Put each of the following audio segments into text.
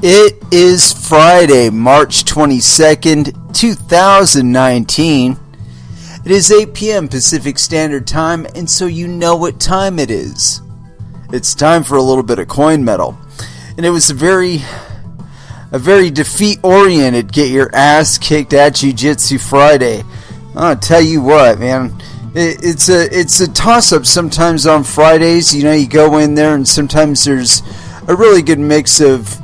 It is Friday, March 22nd, 2019. It is 8 p.m. Pacific Standard Time, and so you know what time it is. It's time for a little bit of coin metal. And it was a very defeat-oriented, get your ass kicked at Jiu-Jitsu Friday. I'll tell you what, man. It's a toss-up sometimes on Fridays. You know, you go in there and sometimes there's a really good mix of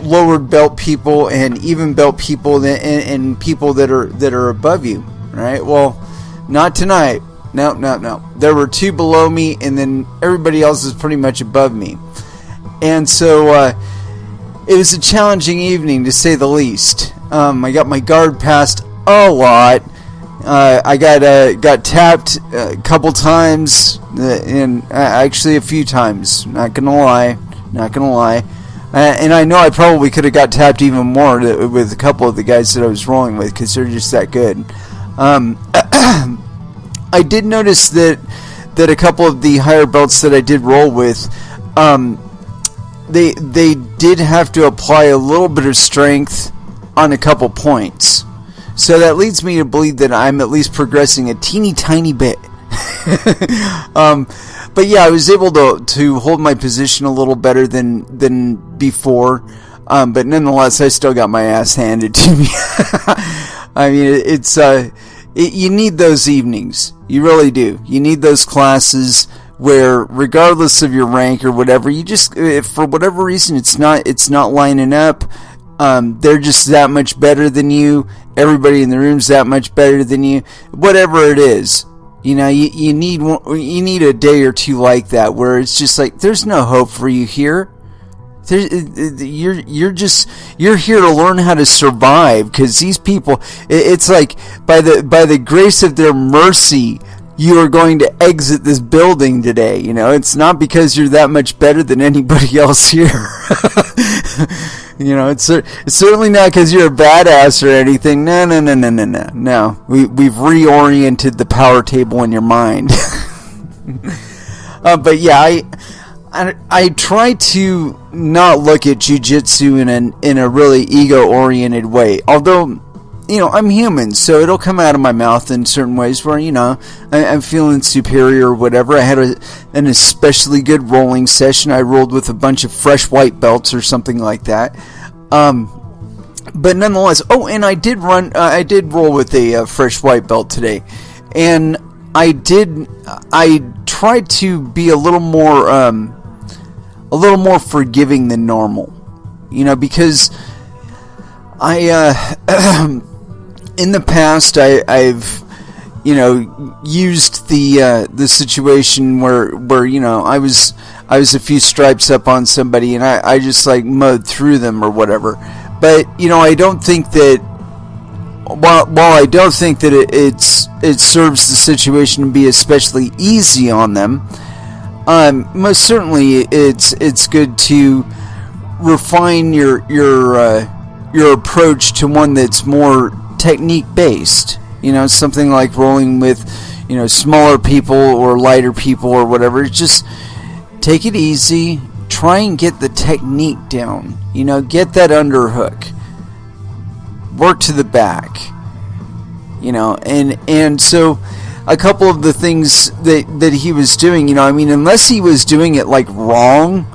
lowered belt people and even belt people and people that are above you, right? Well, not tonight. No. There were two below me, and then everybody else is pretty much above me. And so it was a challenging evening, to say the least. I got my guard passed a lot. I got tapped a couple times, and actually a few times. Not gonna lie. And I know I probably could have got tapped even more with a couple of the guys that I was rolling with, because they're just that good. I did notice that a couple of the higher belts that I did roll with, they did have to apply a little bit of strength on a couple points. So that leads me to believe that I'm at least progressing a teeny tiny bit. But yeah, I was able to hold my position a little better than before. But nonetheless, I still got my ass handed to me. I mean, you need those evenings. You really do. You need those classes where, regardless of your rank or whatever, you just, if for whatever reason it's not lining up, they're just that much better than you. Everybody in the room's that much better than you. Whatever it is, you know, you need a day or two like that where it's just like, there's no hope for you here. You're here to learn how to survive, because these people, it's like by the grace of their mercy, you are going to exit this building today. You know, it's not because you're that much better than anybody else here. You know, it's certainly not because you're a badass or anything. No. We've reoriented the power table in your mind. But yeah, I try to not look at jiu-jitsu in a really ego-oriented way. Although, you know, I'm human, so it'll come out of my mouth in certain ways where, you know, I'm feeling superior or whatever. I had an especially good rolling session. I rolled with a bunch of fresh white belts or something like that. But nonetheless, and I did roll with a fresh white belt today, and I tried to be a little more forgiving than normal, you know, because in the past I've you know, used the situation where you know, I was a few stripes up on somebody and I just like mowed through them or whatever. But you know, I don't think that while I don't think that it serves the situation to be especially easy on them, most certainly it's good to refine your approach to one that's more technique based. You know, something like rolling with, you know, smaller people or lighter people or whatever. Just take it easy. Try and get the technique down. You know, get that underhook. Work to the back. You know, and so a couple of the things that he was doing, you know, I mean, unless he was doing it like wrong,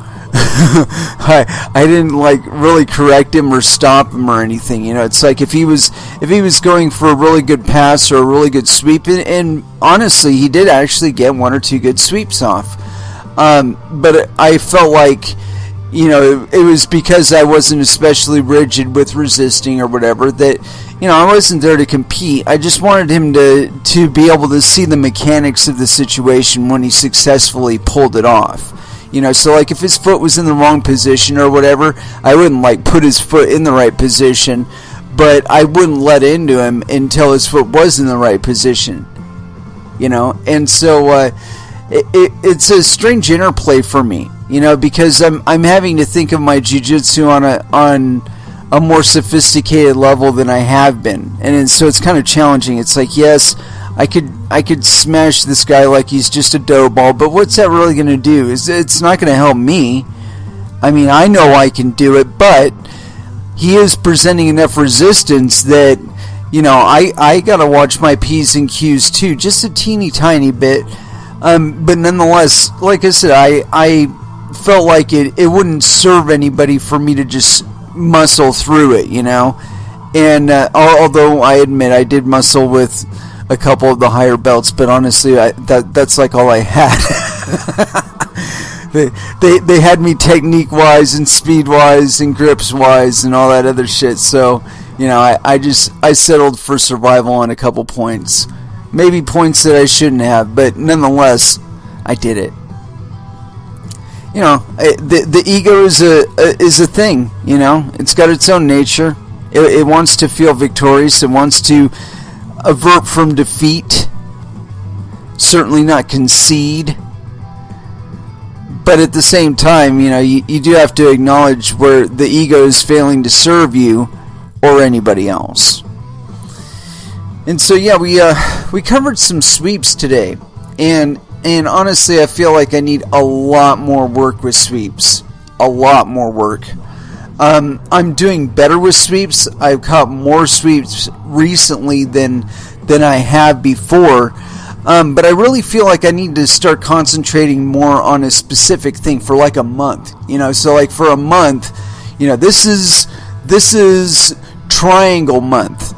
I didn't like really correct him or stop him or anything. You know, it's like if he was going for a really good pass or a really good sweep, and honestly, he did actually get one or two good sweeps off. But I felt like, you know, it was because I wasn't especially rigid with resisting or whatever that, you know, I wasn't there to compete. I just wanted him to be able to see the mechanics of the situation when he successfully pulled it off. You know, so like if his foot was in the wrong position or whatever, I wouldn't like put his foot in the right position, but I wouldn't let into him until his foot was in the right position. You know, and so it's a strange interplay for me, you know, because I'm having to think of my jiu-jitsu on a more sophisticated level than I have been, and so it's kind of challenging. It's like, yes, I could smash this guy like he's just a dough ball, but what's that really going to do? It's not going to help me. I mean, I know I can do it, but he is presenting enough resistance that, I got to watch my P's and Q's too, just a teeny tiny bit. But nonetheless, like I said, I felt like it wouldn't serve anybody for me to just muscle through it, And although I admit I did muscle with a couple of the higher belts, but honestly, that's like all I had. They had me technique-wise and speed-wise and grips-wise and all that other shit. So, I settled for survival on a couple points. Maybe points that I shouldn't have, but nonetheless, I did it. The ego is a thing. It's got its own nature. It wants to feel victorious. It wants to avert from defeat. Certainly not concede. But at the same time, you do have to acknowledge where the ego is failing to serve you or anybody else. And so, yeah, we covered some sweeps today, and honestly, I feel like I need a lot more work with sweeps, a lot more work. I'm doing better with sweeps. I've caught more sweeps recently than I have before. But I really feel like I need to start concentrating more on a specific thing for like a month. So like for a month, this is triangle month.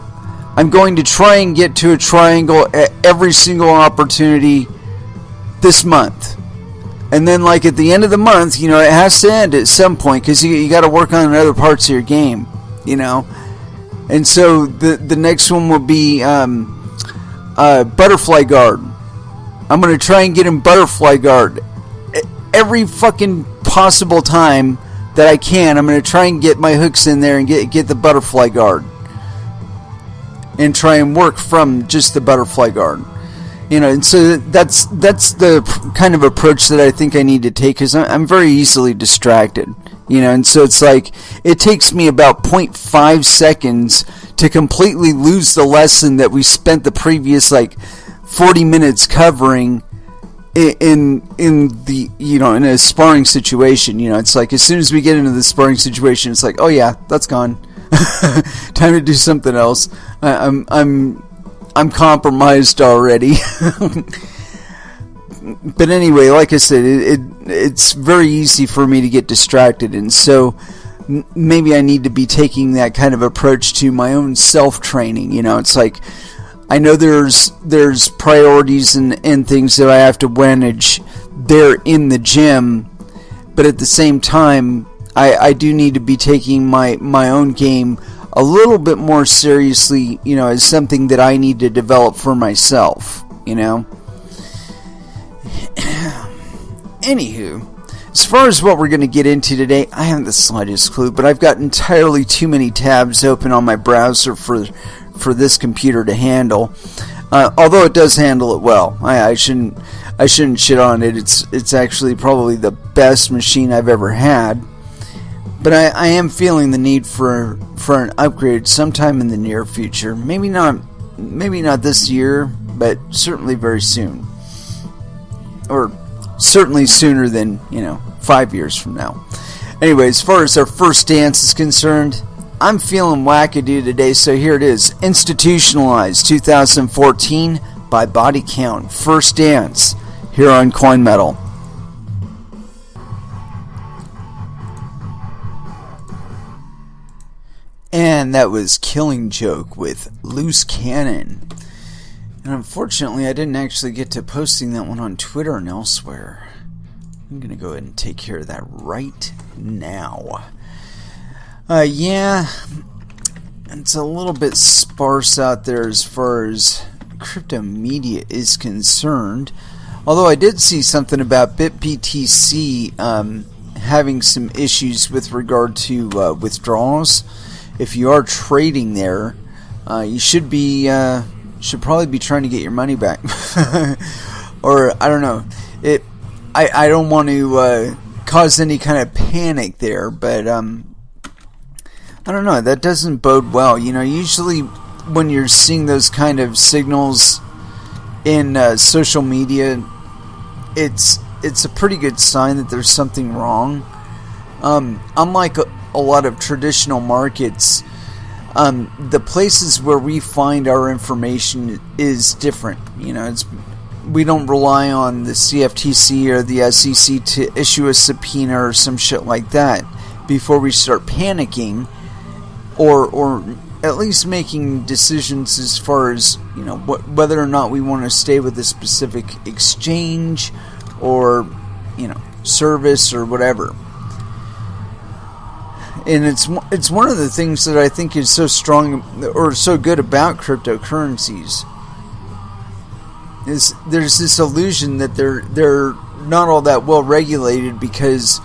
I'm going to try and get to a triangle at every single opportunity this month. And then like at the end of the month, it has to end at some point because you got to work on other parts of your game, And so the next one will be butterfly guard. I'm going to try and get him butterfly guard every fucking possible time that I can. I'm going to try and get my hooks in there and get the butterfly guard and try and work from just the butterfly guard. And so that's the kind of approach that I think I need to take, because I'm very easily distracted. And so it's like it takes me about 0.5 seconds to completely lose the lesson that we spent the previous 40 minutes covering in the in a sparring situation. It's like as soon as we get into the sparring situation, it's like, oh yeah, that's gone. Time to do something else. I'm compromised already. But anyway, like I said, it's very easy for me to get distracted, and so maybe I need to be taking that kind of approach to my own self-training. It's like I know there's priorities and things that I have to manage there in the gym, but at the same time, I do need to be taking my own game a little bit more seriously, as something that I need to develop for myself, Anywho, as far as what we're going to get into today, I haven't the slightest clue, but I've got entirely too many tabs open on my browser for this computer to handle. Although it does handle it well. I shouldn't shit on it. It's actually probably the best machine I've ever had. But I am feeling the need for an upgrade sometime in the near future. Maybe not this year, but certainly very soon. Or certainly sooner than, 5 years from now. Anyway, as far as our first dance is concerned, I'm feeling wackadoo today, so here it is. Institutionalized 2014 by Body Count. First dance here on Coin Metal. And that was Killing Joke with Loose Cannon. And unfortunately, I didn't actually get to posting that one on Twitter and elsewhere. I'm going to go ahead and take care of that right now. Yeah, it's a little bit sparse out there as far as crypto media is concerned. Although I did see something about BitBTC having some issues with regard to withdrawals. If you are trading there, you should probably be trying to get your money back. Or I don't know. I don't want to cause any kind of panic there, but I don't know. That doesn't bode well. Usually when you're seeing those kind of signals in social media, it's a pretty good sign that there's something wrong. Unlike a lot of traditional markets, the places where we find our information is different. We don't rely on the CFTC or the SEC to issue a subpoena or some shit like that before we start panicking, or at least making decisions as far as whether or not we want to stay with a specific exchange or service or whatever. And it's one of the things that I think is so strong or so good about cryptocurrencies. There's this illusion that they're not all that well regulated because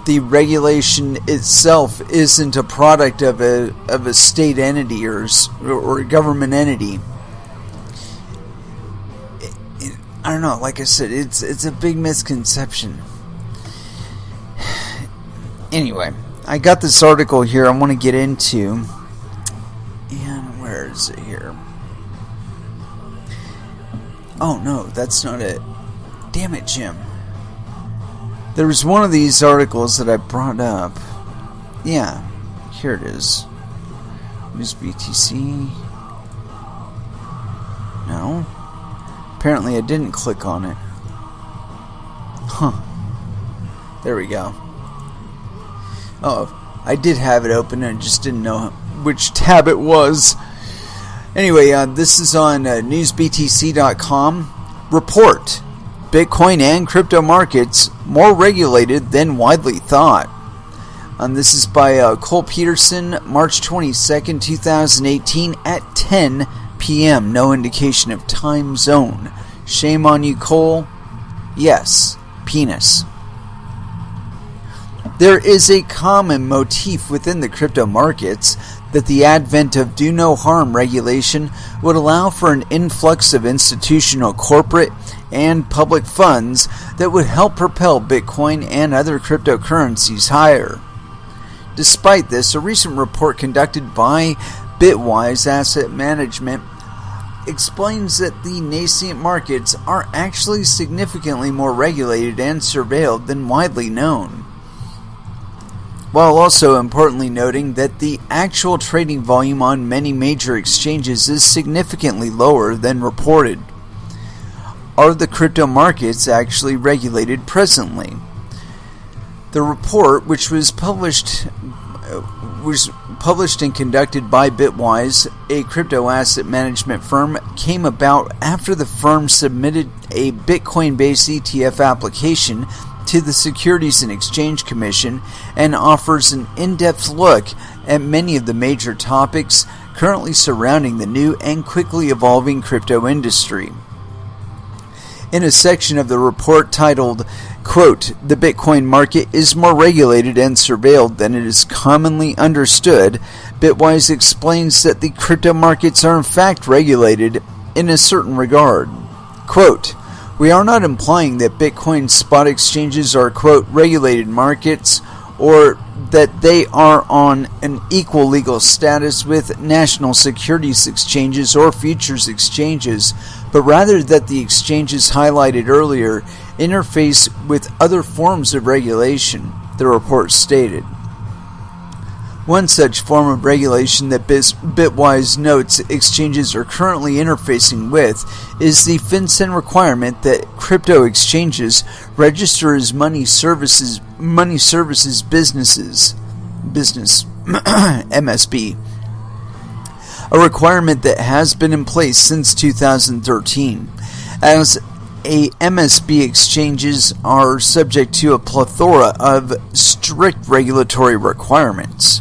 the regulation itself isn't a product of a state entity or a government entity. I don't know. Like I said, it's a big misconception. Anyway, I got this article here I want to get into. And where is it here? Oh no, that's not it. Damn it, Jim. There was one of these articles that I brought up. Yeah, here it is. Use BTC. No. Apparently I didn't click on it. Huh. There we go. Oh, I did have it open and I just didn't know which tab it was. Anyway, this is on newsbtc.com. Report: Bitcoin and crypto markets more regulated than widely thought. This is by Cole Peterson, March 22nd, 2018 at 10 p.m. No indication of time zone. Shame on you, Cole. Yes, penis. There is a common motif within the crypto markets that the advent of do no harm regulation would allow for an influx of institutional, corporate, and public funds that would help propel Bitcoin and other cryptocurrencies higher. Despite this, a recent report conducted by Bitwise Asset Management explains that the nascent markets are actually significantly more regulated and surveilled than widely known, while also importantly noting that the actual trading volume on many major exchanges is significantly lower than reported. Are the crypto markets actually regulated presently? The report, which was published and conducted by Bitwise, a crypto asset management firm, came about after the firm submitted a Bitcoin-based ETF application to the Securities and Exchange Commission and offers an in-depth look at many of the major topics currently surrounding the new and quickly evolving crypto industry. In a section of the report titled, quote, "The Bitcoin market is more regulated and surveilled than it is commonly understood," Bitwise explains that the crypto markets are in fact regulated in a certain regard. Quote, "We are not implying that Bitcoin spot exchanges are, quote, regulated markets, or that they are on an equal legal status with national securities exchanges or futures exchanges, but rather that the exchanges highlighted earlier interface with other forms of regulation," the report stated. One such form of regulation that Bitwise notes exchanges are currently interfacing with is the FinCEN requirement that crypto exchanges register as money services business MSB, a requirement that has been in place since 2013. As a MSB exchanges are subject to a plethora of strict regulatory requirements.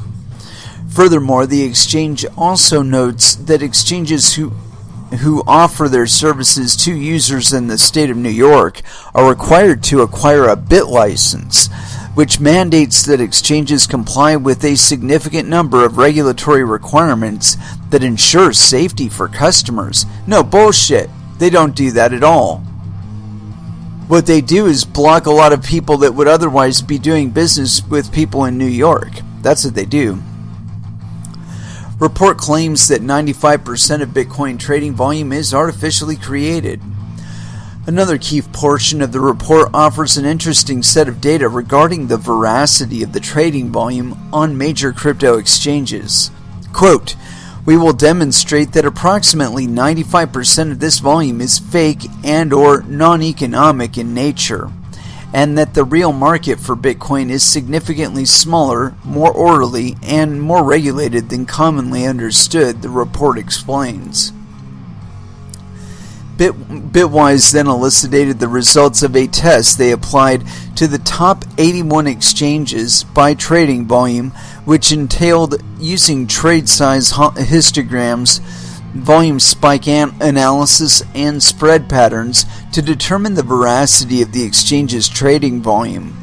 Furthermore, the exchange also notes that exchanges who offer their services to users in the state of New York are required to acquire a BIT license, which mandates that exchanges comply with a significant number of regulatory requirements that ensure safety for customers. No bullshit. They don't do that at all. What they do is block a lot of people that would otherwise be doing business with people in New York. That's what they do. Report claims that 95% of Bitcoin trading volume is artificially created. Another key portion of the report offers an interesting set of data regarding the veracity of the trading volume on major crypto exchanges. Quote, "We will demonstrate that approximately 95% of this volume is fake and or non-economic in nature, and that the real market for Bitcoin is significantly smaller, more orderly, and more regulated than commonly understood," the report explains. Bitwise then elucidated the results of a test they applied to the top 81 exchanges by trading volume, which entailed using trade size histograms, volume spike analysis, and spread patterns to determine the veracity of the exchange's trading volume.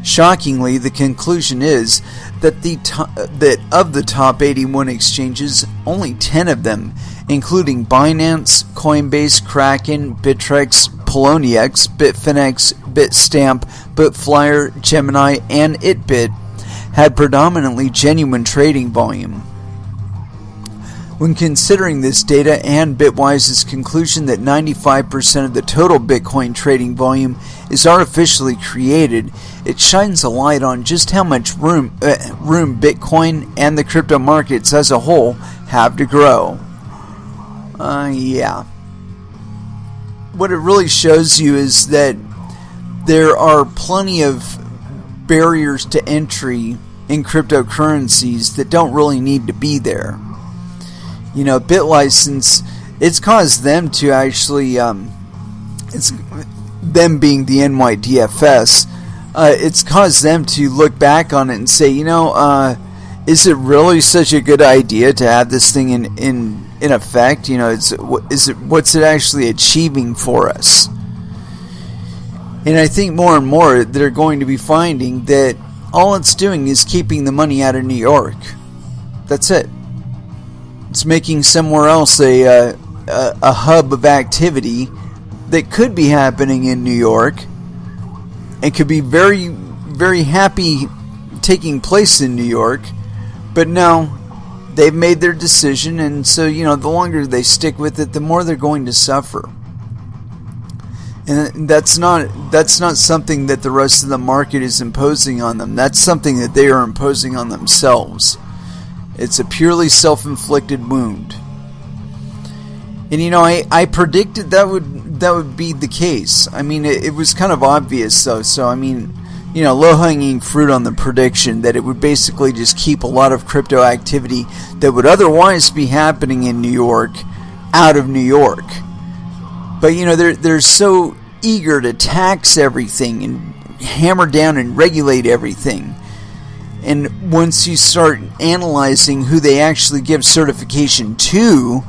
Shockingly, the conclusion is that that of the top 81 exchanges, only 10 of them, including Binance, Coinbase, Kraken, Bittrex, Poloniex, Bitfinex, Bitstamp, Bitflyer, Gemini, and Itbit, had predominantly genuine trading volume. When considering this data and Bitwise's conclusion that 95% of the total Bitcoin trading volume is artificially created, it shines a light on just how much room Bitcoin and the crypto markets as a whole have to grow. Yeah. What it really shows you is that there are plenty of barriers to entry in cryptocurrencies that don't really need to be there. You know, BitLicense, it's caused them to actually, it's them being the NYDFS, it's caused them to look back on it and say, is it really such a good idea to have this thing in effect? You know, what's it actually achieving for us? And I think more and more they're going to be finding that all it's doing is keeping the money out of New York. That's it. It's making somewhere else a hub of activity that could be happening in New York and could be very, very happy taking place in New York. But no, they've made their decision, and so, the longer they stick with it, the more they're going to suffer. And that's not something that the rest of the market is imposing on them. That's something that they are imposing on themselves. It's a purely self-inflicted wound. And I predicted that would be the case. I mean, it was kind of obvious though. So I mean, low-hanging fruit on the prediction that it would basically just keep a lot of crypto activity that would otherwise be happening in New York out of New York. But they're so eager to tax everything and hammer down and regulate everything. And once you start analyzing who they actually give certification to,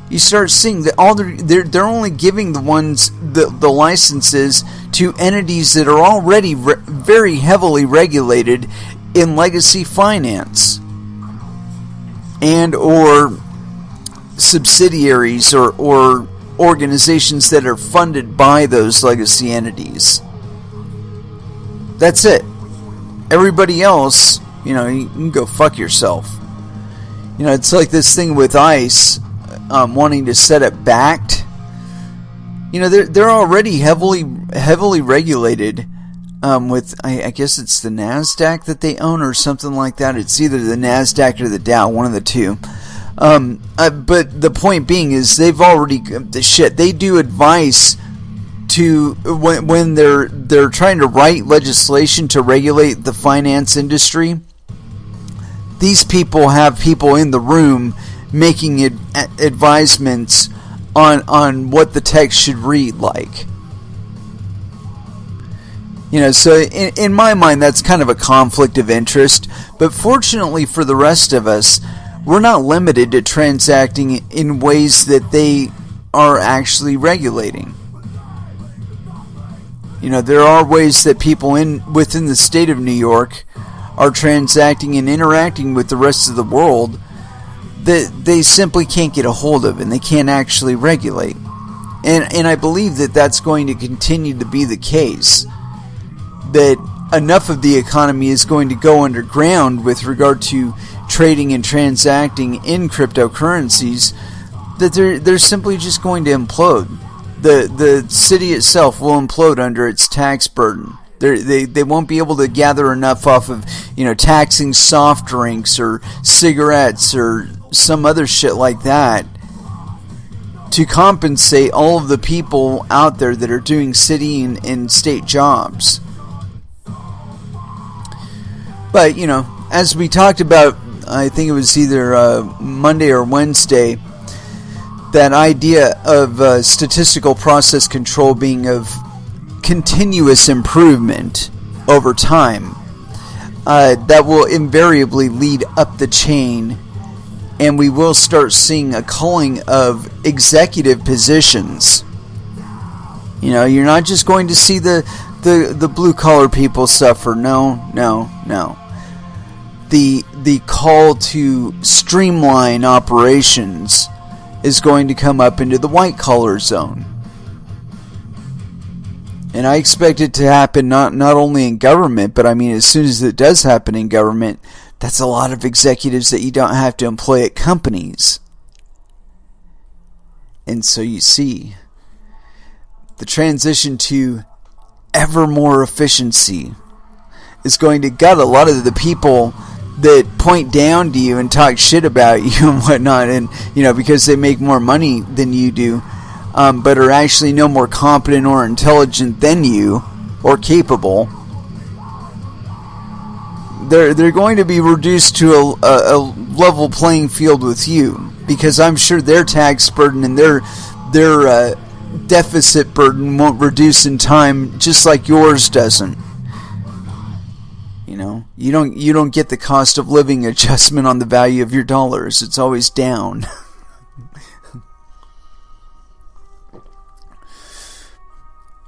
you start seeing that they're only giving the licenses to entities that are already very heavily regulated in legacy finance and or subsidiaries or organizations that are funded by those legacy entities. That's it. Everybody else, you can go fuck yourself. It's like this thing with ICE wanting to set it backed. They're already heavily regulated with, I guess it's the NASDAQ that they own or something like that. It's either the NASDAQ or the Dow, one of the two. But the point being is they've already they do advice to when they're trying to write legislation to regulate the finance industry. These people have people in the room making advisements on what the text should read like. So in my mind, that's kind of a conflict of interest. But fortunately for the rest of us, we're not limited to transacting in ways that they are actually regulating. There are ways that people within the state of New York are transacting and interacting with the rest of the world that they simply can't get a hold of and they can't actually regulate. And I believe that that's going to continue to be the case. That enough of the economy is going to go underground with regard to trading and transacting in cryptocurrencies that they're simply just going to implode. The city itself will implode under its tax burden. They won't be able to gather enough off of, taxing soft drinks or cigarettes or some other shit like that to compensate all of the people out there that are doing city and state jobs. But, as we talked about, I think it was either Monday or Wednesday, that idea of statistical process control being of continuous improvement over time, that will invariably lead up the chain, and we will start seeing a culling of executive positions. You're not just going to see the blue collar people suffer. No. The call to streamline operations is going to come up into the white collar zone. And I expect it to happen not only in government, but as soon as it does happen in government, that's a lot of executives that you don't have to employ at companies. And so you see, the transition to ever more efficiency is going to gut a lot of the people that point down to you and talk shit about you and whatnot, and because they make more money than you do, but are actually no more competent or intelligent than you or capable. They're going to be reduced to a level playing field with you, because I'm sure their tax burden and their deficit burden won't reduce in time, just like yours doesn't. You don't get the cost of living adjustment on the value of your dollars. It's always down.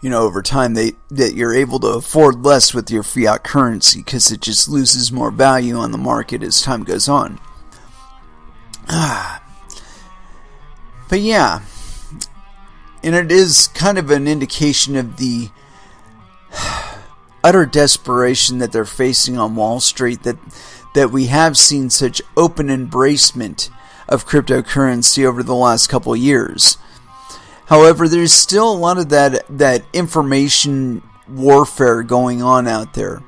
Over time that you're able to afford less with your fiat currency because it just loses more value on the market as time goes on. But yeah, and it is kind of an indication of the utter desperation that they're facing on Wall Street, that we have seen such open embracement of cryptocurrency over the last couple of years. However, there's still a lot of that information warfare going on out there.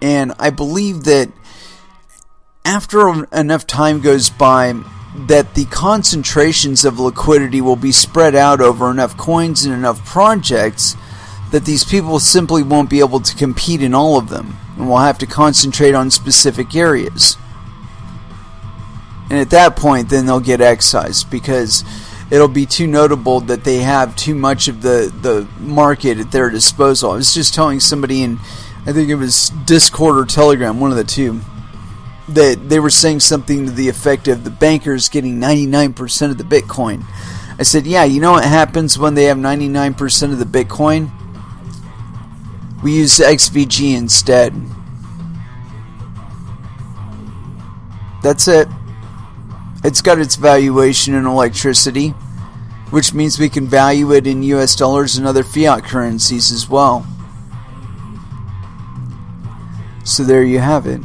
And I believe that after enough time goes by, that the concentrations of liquidity will be spread out over enough coins and enough projects that these people simply won't be able to compete in all of them, and will have to concentrate on specific areas. And at that point, then they'll get excised, because it'll be too notable that they have too much of the market at their disposal. I was just telling somebody in, I think it was Discord or Telegram, one of the two, that they were saying something to the effect of the bankers getting 99% of the Bitcoin. I said, yeah, you know what happens when they have 99% of the Bitcoin? We use XVG instead. That's it. It's got its valuation in electricity, which means we can value it in US dollars and other fiat currencies as well. So there you have it.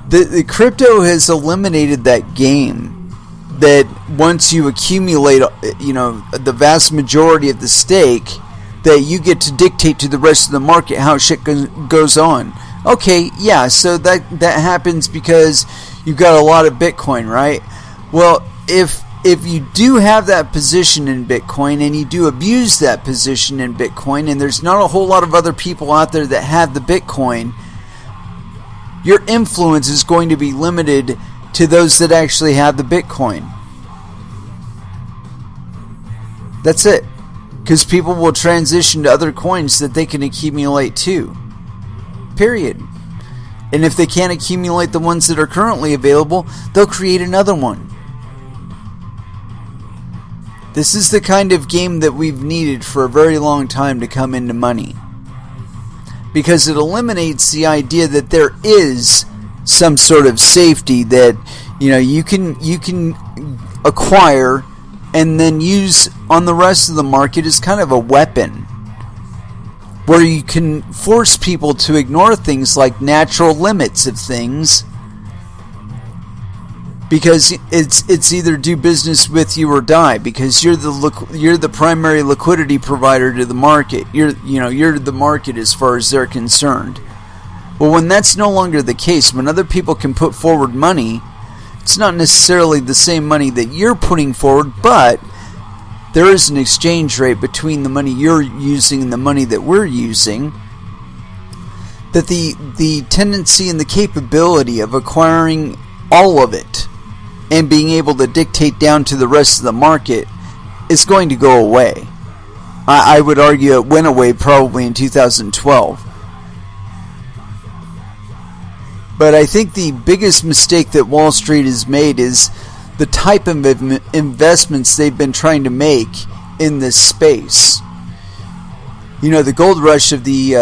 The crypto has eliminated that game that once you accumulate, the vast majority of the stake, that you get to dictate to the rest of the market how shit goes on. Okay, yeah, so that happens because you've got a lot of Bitcoin, right? Well, if you do have that position in Bitcoin, and you do abuse that position in Bitcoin, and there's not a whole lot of other people out there that have the Bitcoin, your influence is going to be limited to those that actually have the Bitcoin. That's it. Because people will transition to other coins that they can accumulate too. Period. And if they can't accumulate the ones that are currently available, they'll create another one. This is the kind of game that we've needed for a very long time to come into money. Because it eliminates the idea that there is some sort of safety that you can acquire and then use on the rest of the market as kind of a weapon, where you can force people to ignore things like natural limits of things because it's either do business with you or die, because you're the primary liquidity provider to the market. You're the market as far as they're concerned. Well, when that's no longer the case, when other people can put forward money, it's not necessarily the same money that you're putting forward, but there is an exchange rate between the money you're using and the money that we're using, that the tendency and the capability of acquiring all of it and being able to dictate down to the rest of the market is going to go away. I would argue it went away probably in 2012. But I think the biggest mistake that Wall Street has made is the type of investments they've been trying to make in this space. The gold rush of the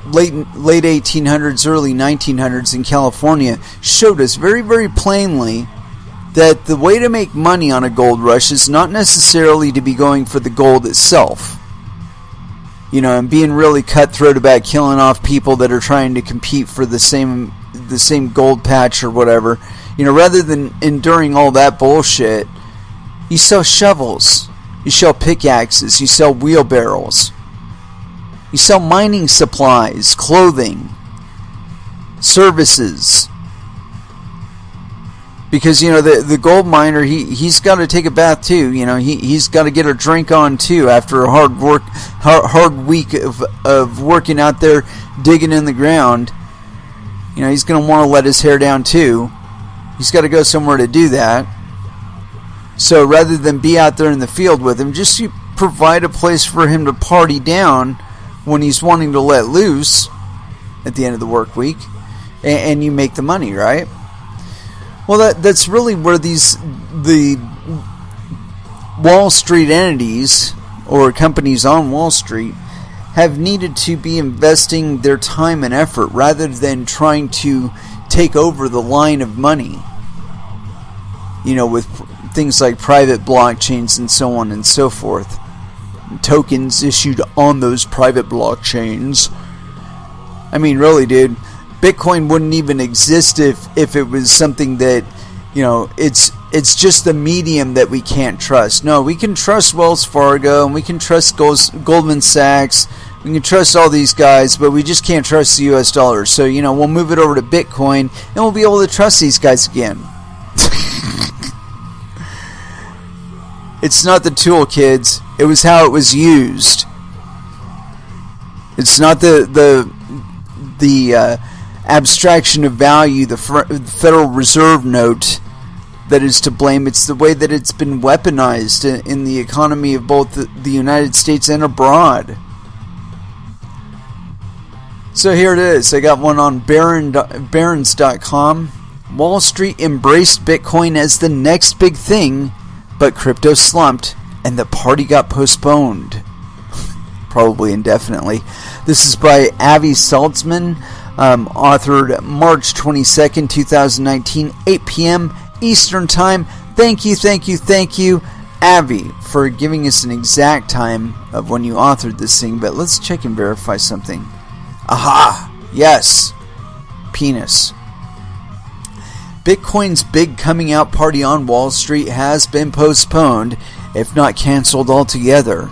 late 1800s, early 1900s in California showed us very, very plainly that the way to make money on a gold rush is not necessarily to be going for the gold itself. And being really cutthroat about killing off people that are trying to compete for the same gold patch or whatever. Rather than enduring all that bullshit, you sell shovels, you sell pickaxes, you sell wheelbarrows, you sell mining supplies, clothing, services. Because the gold miner, he's got to take a bath too. He's got to get a drink on too after a hard week of working out there digging in the ground. He's going to want to let his hair down too. He's got to go somewhere to do that. So rather than be out there in the field with him, just you provide a place for him to party down when he's wanting to let loose at the end of the work week, and you make the money, right? Well, that's really where the Wall Street entities or companies on Wall Street have needed to be investing their time and effort rather than trying to take over the line of money. With things like private blockchains and so on and so forth. Tokens issued on those private blockchains. I mean, really, dude. Bitcoin wouldn't even exist if it was something that, it's just the medium that we can't trust. No, we can trust Wells Fargo, and we can trust Goldman Sachs, we can trust all these guys, but we just can't trust the US dollar. So, we'll move it over to Bitcoin, and we'll be able to trust these guys again. It's not the tool, kids. It was how it was used. It's not the abstraction of value, the Federal Reserve note, that is to blame. It's the way that it's been weaponized in the economy of both the United States and abroad. So here it is. I got one on Barron's.com. Wall Street embraced Bitcoin as the next big thing, but crypto slumped and the party got postponed. Probably indefinitely. This is by Avi Saltzman. Authored March 22nd, 2019, 8 p.m. Eastern Time. Thank you, Avi, for giving us an exact time of when you authored this thing. But let's check and verify something. Aha! Yes. Penis. Bitcoin's big coming out party on Wall Street has been postponed, if not canceled altogether.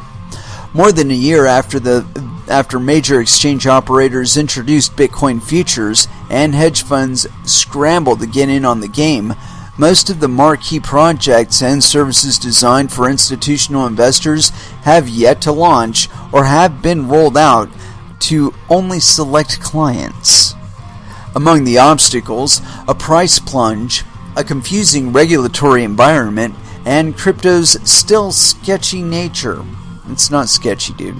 More than a year after major exchange operators introduced Bitcoin futures and hedge funds scrambled to get in on the game, most of the marquee projects and services designed for institutional investors have yet to launch or have been rolled out to only select clients. Among the obstacles, a price plunge, a confusing regulatory environment, and crypto's still sketchy nature. It's not sketchy, dude.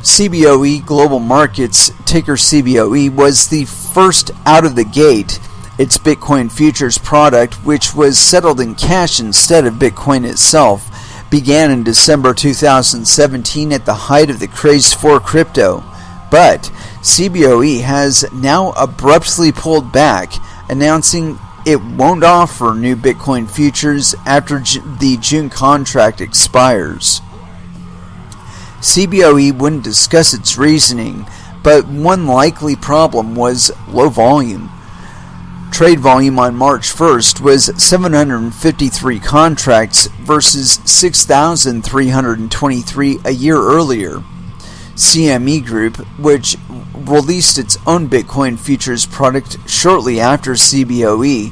CBOE Global Markets, ticker CBOE, was the first out of the gate. Its Bitcoin futures product, which was settled in cash instead of Bitcoin itself, began in December 2017 at the height of the craze for crypto. But CBOE has now abruptly pulled back, announcing it won't offer new Bitcoin futures after the June contract expires. CBOE wouldn't discuss its reasoning, but one likely problem was low volume. Trade volume on March 1st was 753 contracts versus 6,323 a year earlier. CME Group, which released its own Bitcoin futures product shortly after CBOE,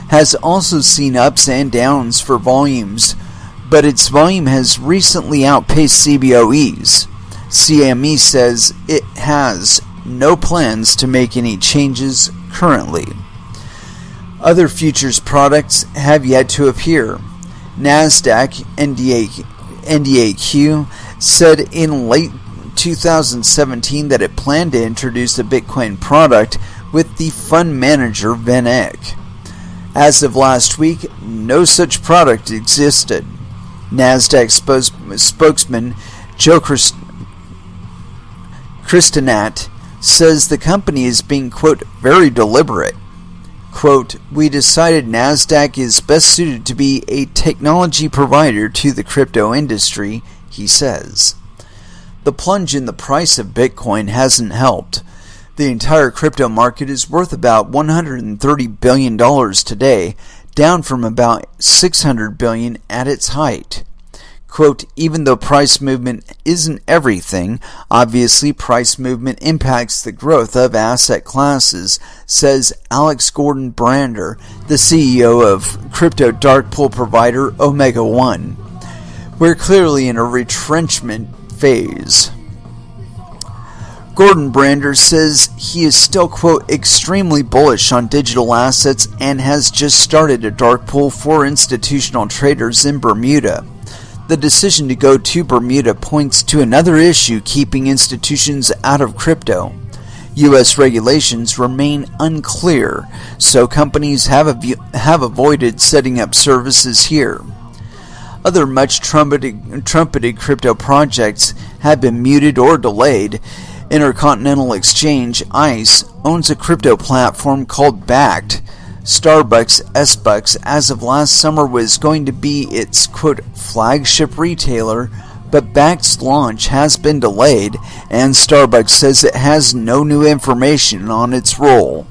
has also seen ups and downs for volumes, but its volume has recently outpaced CBOE's. CME says it has no plans to make any changes currently. Other futures products have yet to appear. NASDAQ NDAQ said in late 2017 that it planned to introduce a Bitcoin product with the fund manager VanEck. As of last week, no such product existed. NASDAQ spokesman Joe Christinat says the company is being, quote, very deliberate. Quote, we decided NASDAQ is best suited to be a technology provider to the crypto industry, he says. The plunge in the price of Bitcoin hasn't helped. The entire crypto market is worth about $130 billion today, down from about $600 billion at its height. Quote, even though price movement isn't everything, obviously price movement impacts the growth of asset classes, says Alex Gordon Brander, the CEO of crypto dark pool provider Omega One. We're clearly in a retrenchment phase. Gordon Brander says he is still, quote, extremely bullish on digital assets and has just started a dark pool for institutional traders in Bermuda. The decision to go to Bermuda points to another issue keeping institutions out of crypto. U.S. regulations remain unclear, so companies have avoided setting up services here. Other much trumpeted crypto projects have been muted or delayed. Intercontinental Exchange, ICE, owns a crypto platform called Bakkt. Starbucks S-Bucks, as of last summer, was going to be its, quote, flagship retailer, but Bakkt's launch has been delayed, and Starbucks says it has no new information on its role.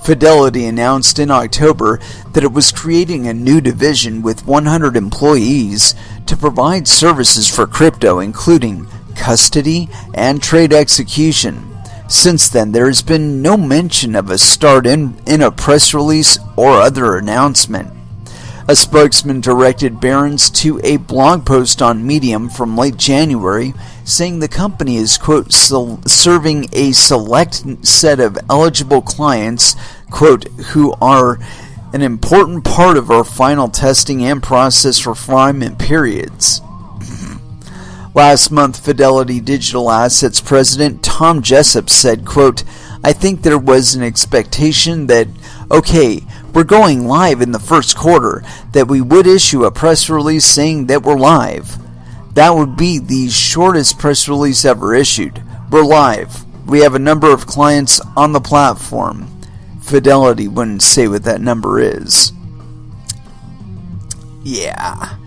Fidelity announced in October that it was creating a new division with 100 employees to provide services for crypto, including custody and trade execution. Since then, there has been no mention of a start in a press release or other announcement. A spokesman directed Barron's to a blog post on Medium from late January, saying the company is, quote, serving a select set of eligible clients, quote, who are an important part of our final testing and process refinement periods. Last month, Fidelity Digital Assets President Tom Jessup said, quote, I think there was an expectation that, okay, we're going live in the first quarter, that we would issue a press release saying that we're live. That would be the shortest press release ever issued. We're live. We have a number of clients on the platform. Fidelity wouldn't say what that number is. Yeah.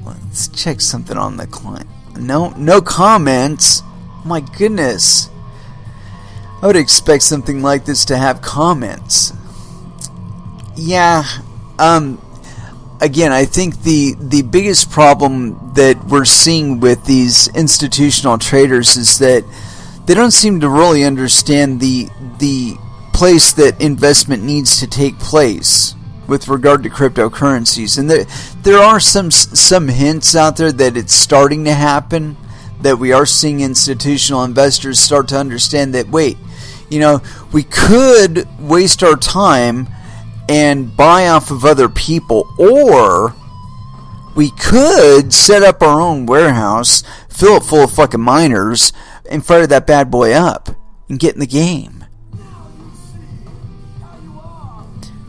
Let's check something on the client. No comments. My goodness. I would expect something like this to have comments. Yeah. Again, I think the biggest problem that we're seeing with these institutional traders is that they don't seem to really understand the place that investment needs to take place with regard to cryptocurrencies. And there are some hints out there that it's starting to happen, that we are seeing institutional investors start to understand that, wait, we could waste our time and buy off of other people, or we could set up our own warehouse, fill it full of fucking miners, and fire that bad boy up and get in the game.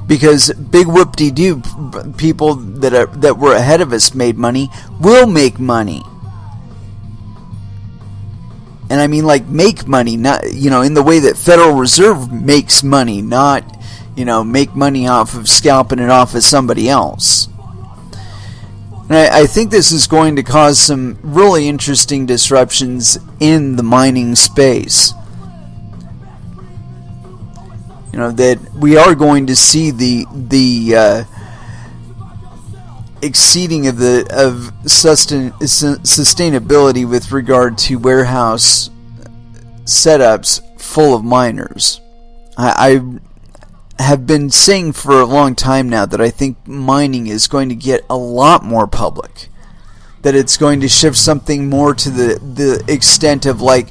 Because big whoop-de-doo people that were ahead of us made money will make money. And I mean, like, make money, not, in the way that Federal Reserve makes money, not, make money off of scalping it off of somebody else. And I think this is going to cause some really interesting disruptions in the mining space. that we are going to see the exceeding of sustainability with regard to warehouse setups full of miners. I have been saying for a long time now that I think mining is going to get a lot more public. That it's going to shift something more to the extent of, like,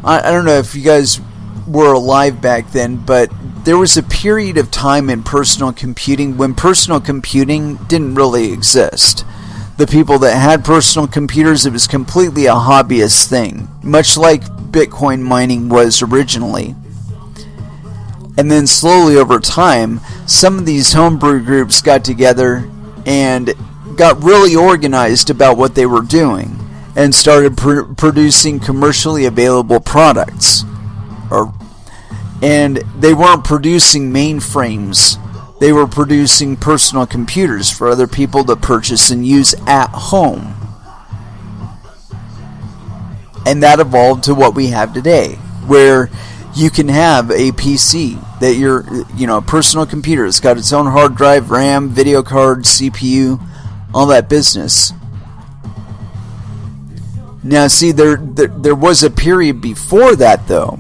I don't know if you guys were alive back then, but there was a period of time in personal computing when personal computing didn't really exist. The people that had personal computers, it was completely a hobbyist thing, much like Bitcoin mining was originally. And then slowly over time, some of these homebrew groups got together and got really organized about what they were doing and started producing commercially available products. And they weren't producing mainframes. They were producing personal computers for other people to purchase and use at home. And that evolved to what we have today, where you can have a PC that a personal computer. It's got its own hard drive, RAM, video card, CPU, all that business. Now, see, there was a period before that, though,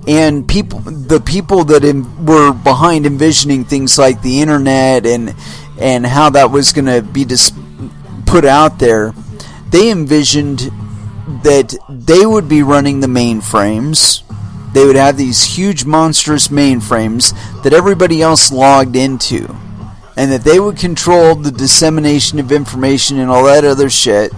and the people that were behind envisioning things like the internet and how that was going to be put out there, they envisioned that they would be running the mainframes. They would have these huge, monstrous mainframes that everybody else logged into, and that they would control the dissemination of information and all that other shit.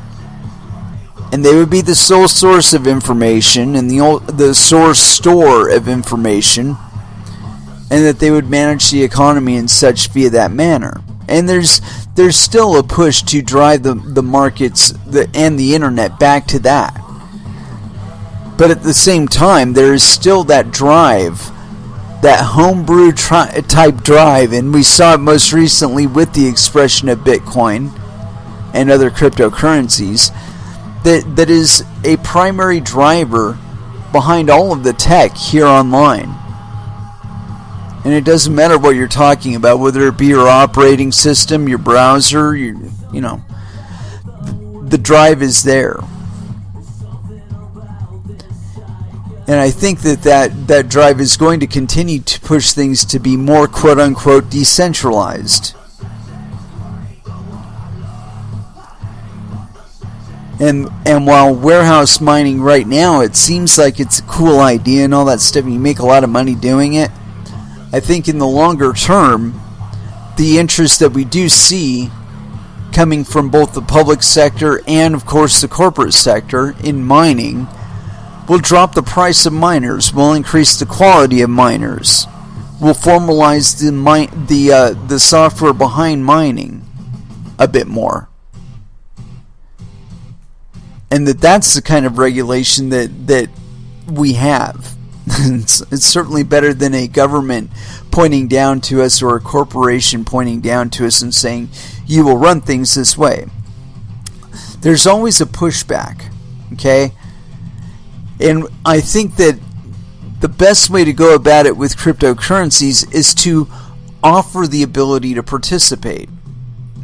And they would be the sole source of information and the source store of information, and that they would manage the economy and such via that manner. And there's still a push to drive the markets and the internet back to that. But at the same time, there is still that drive, that homebrew type drive, and we saw it most recently with the expression of Bitcoin and other cryptocurrencies, that is a primary driver behind all of the tech here online. And it doesn't matter what you're talking about, whether it be your operating system, your browser, the drive is there. And I think that drive is going to continue to push things to be more quote-unquote decentralized. And while warehouse mining right now, it seems like it's a cool idea and all that stuff, and you make a lot of money doing it, I think in the longer term, the interest that we do see coming from both the public sector and, of course, the corporate sector in mining will drop the price of miners, will increase the quality of miners, will formalize the software behind mining a bit more. And that's the kind of regulation that we have. It's certainly better than a government pointing down to us or a corporation pointing down to us and saying, you will run things this way. There's always a pushback, okay? And I think that the best way to go about it with cryptocurrencies is to offer the ability to participate.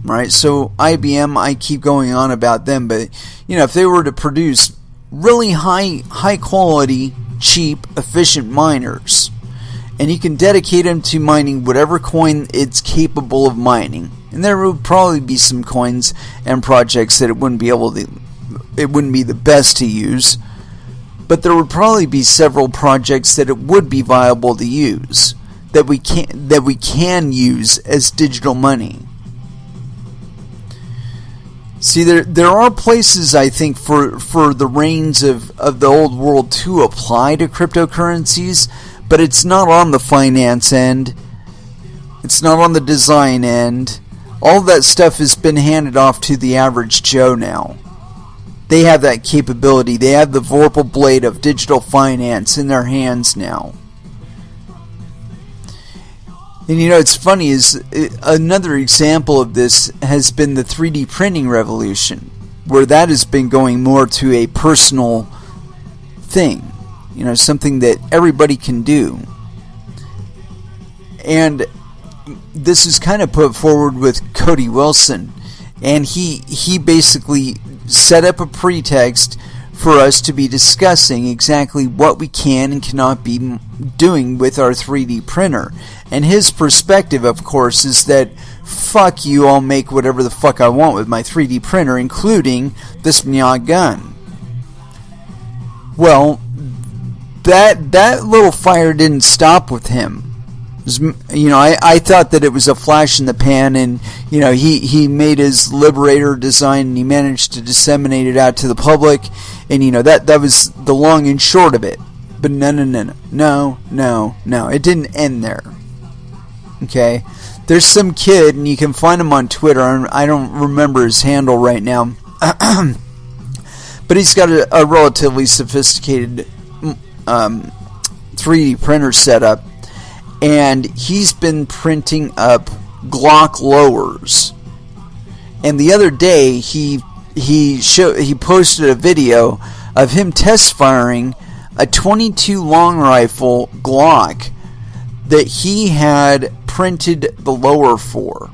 Right, so IBM, I keep going on about them, but if they were to produce really high quality, cheap, efficient miners, and you can dedicate them to mining whatever coin it's capable of mining, and there would probably be some coins and projects that it wouldn't be the best to use, but there would probably be several projects that it would be viable to use, that we can use as digital money. See, there are places, I think, for the reins of the old world to apply to cryptocurrencies, but it's not on the finance end. It's not on the design end. All that stuff has been handed off to the average Joe now. They have that capability. They have the Vorpal blade of digital finance in their hands now. And it's funny, is another example of this has been the 3D printing revolution, where that has been going more to a personal thing, something that everybody can do. And this is kind of put forward with Cody Wilson, and he basically set up a pretext for us to be discussing exactly what we can and cannot be doing with our 3D printer. And his perspective, of course, is that fuck you, I'll make whatever the fuck I want with my 3D printer, including this Mya gun. Well, that little fire didn't stop with him. I thought that it was a flash in the pan, and he made his Liberator design and he managed to disseminate it out to the public, and that was the long and short of it. But no, it didn't end there. Okay, there's some kid, and you can find him on Twitter, and I don't remember his handle right now, but he's got a relatively sophisticated 3D printer setup. And he's been printing up Glock lowers. And the other day he posted a video of him test firing a .22 long rifle Glock that he had printed the lower for.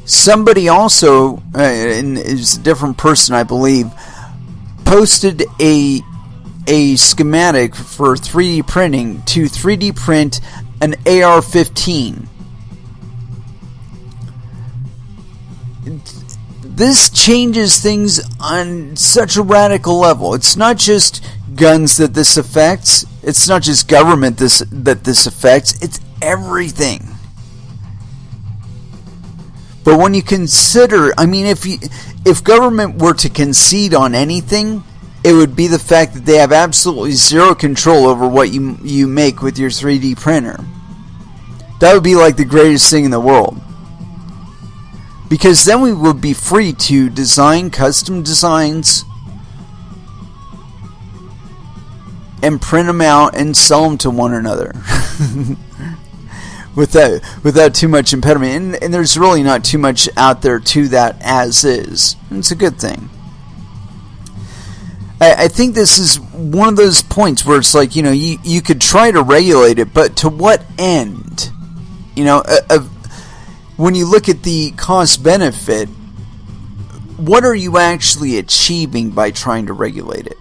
Somebody also, and it was a different person I believe, posted a schematic for 3D printing to 3D print an AR-15. This changes things on such a radical level. It's not just guns that this affects. It's not just government that this affects. It's everything. But when you consider, if government were to concede on anything, it would be the fact that they have absolutely zero control over what you make with your 3D printer. That would be like the greatest thing in the world. Because then we would be free to design custom designs and print them out and sell them to one another. without too much impediment. And there's really not too much out there to that as is. It's a good thing. I think this is one of those points where it's like, you could try to regulate it, but to what end? When you look at the cost benefit, what are you actually achieving by trying to regulate it?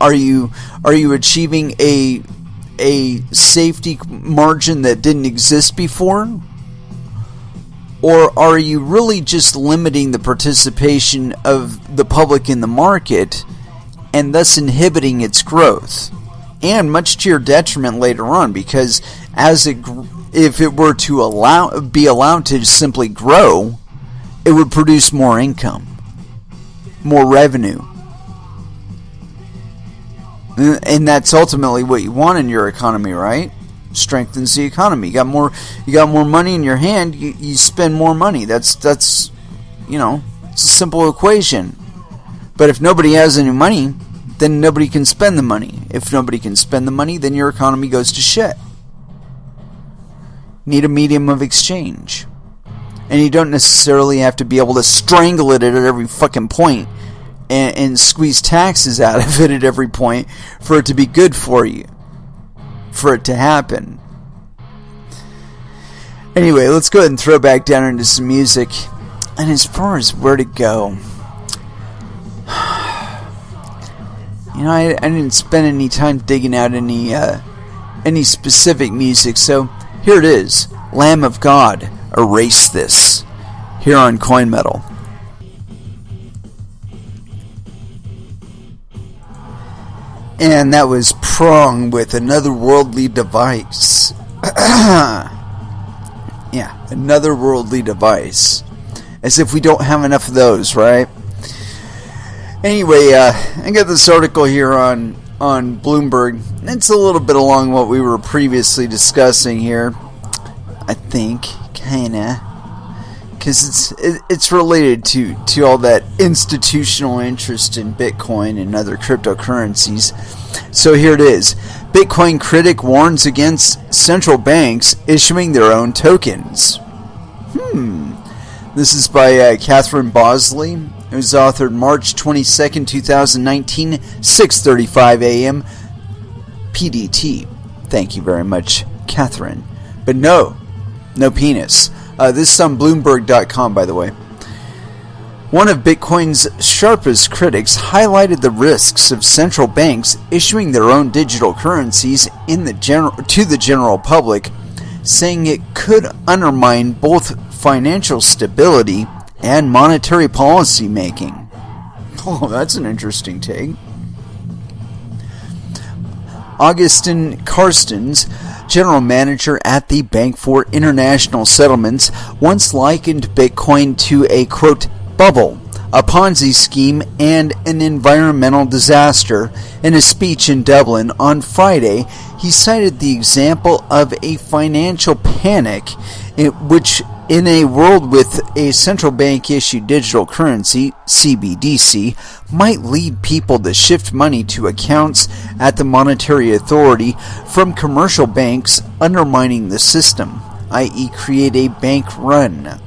Are you achieving a safety margin that didn't exist before? Or are you really just limiting the participation of the public in the market and thus inhibiting its growth, and much to your detriment later on, because if it were to be allowed to simply grow, it would produce more income, more revenue, and that's ultimately what you want in your economy, right? Strengthens the economy. You got more money in your hand. You spend more money. That's it's a simple equation. But if nobody has any money, then nobody can spend the money. If nobody can spend the money, then your economy goes to shit. Need a medium of exchange. And you don't necessarily have to be able to strangle it at every fucking point and squeeze taxes out of it at every point for it to be good for you. For it to happen. Anyway, let's go ahead and throw back down into some music. And as far as where to go, I didn't spend any time digging out any specific music, so here it is. Lamb of God, Erase This, here on Coin Metal. And that was Prong with Another Worldly Device. Yeah, Another Worldly Device. As if we don't have enough of those, right? Anyway, I got this article here on Bloomberg. It's a little bit along what we were previously discussing here. I think, kinda. Because it's related to all that institutional interest in Bitcoin and other cryptocurrencies. So here it is. Bitcoin critic warns against central banks issuing their own tokens. This is by Catherine Bosley. It was authored March 22nd, 2019, 6:35 a.m. PDT. Thank you very much, Catherine. But no penis. This is on Bloomberg.com, by the way. One of Bitcoin's sharpest critics highlighted the risks of central banks issuing their own digital currencies to the general public, saying it could undermine both financial stability and monetary policy making. Oh, that's an interesting take. Augustin Karstens, general manager at the Bank for International Settlements, once likened Bitcoin to a, quote, bubble, a Ponzi scheme, and an environmental disaster. In a speech in Dublin on Friday, he cited the example of a financial panic which, in a world with a central bank issued digital currency, CBDC, might lead people to shift money to accounts at the monetary authority from commercial banks, undermining the system, i.e. create a bank run.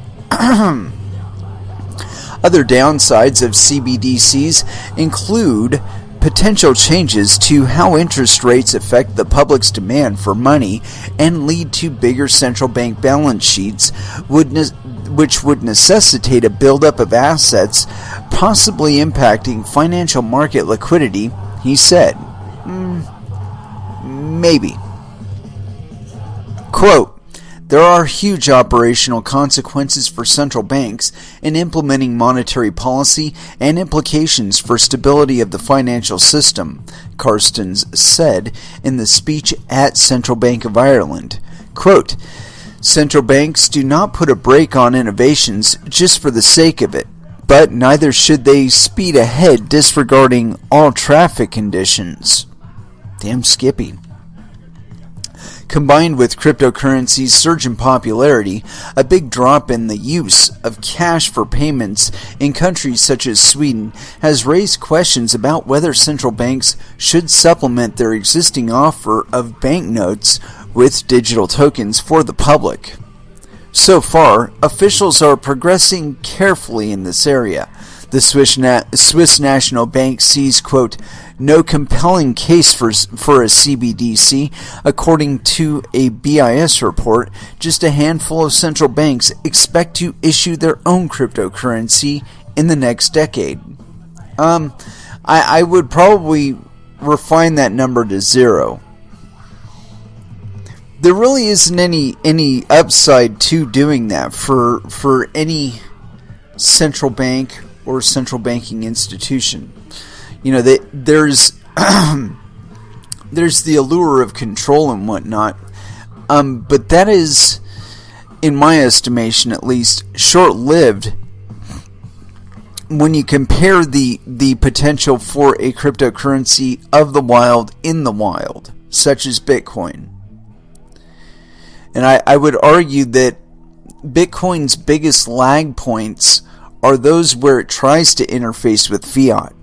Other downsides of CBDCs include potential changes to how interest rates affect the public's demand for money and lead to bigger central bank balance sheets, which would necessitate a buildup of assets, possibly impacting financial market liquidity, he said. Maybe. Quote, there are huge operational consequences for central banks in implementing monetary policy and implications for stability of the financial system, Karstens said in the speech at Central Bank of Ireland. Quote, central banks do not put a brake on innovations just for the sake of it, but neither should they speed ahead disregarding all traffic conditions. Damn Skippy. Combined with cryptocurrencies' surge in popularity, a big drop in the use of cash for payments in countries such as Sweden has raised questions about whether central banks should supplement their existing offer of banknotes with digital tokens for the public. So far, officials are progressing carefully in this area. The Swiss National Bank sees, quote, no compelling case for a CBDC, according to a BIS report. Just a handful of central banks expect to issue their own cryptocurrency in the next decade. I would probably refine that number to 0. There really isn't any upside to doing that for any central bank or central banking institution. You know, there's there's the allure of control and whatnot, but that is, in my estimation at least, short-lived when you compare the potential for a cryptocurrency of the wild in the wild, such as Bitcoin. And I would argue that Bitcoin's biggest lag points are those where it tries to interface with fiat.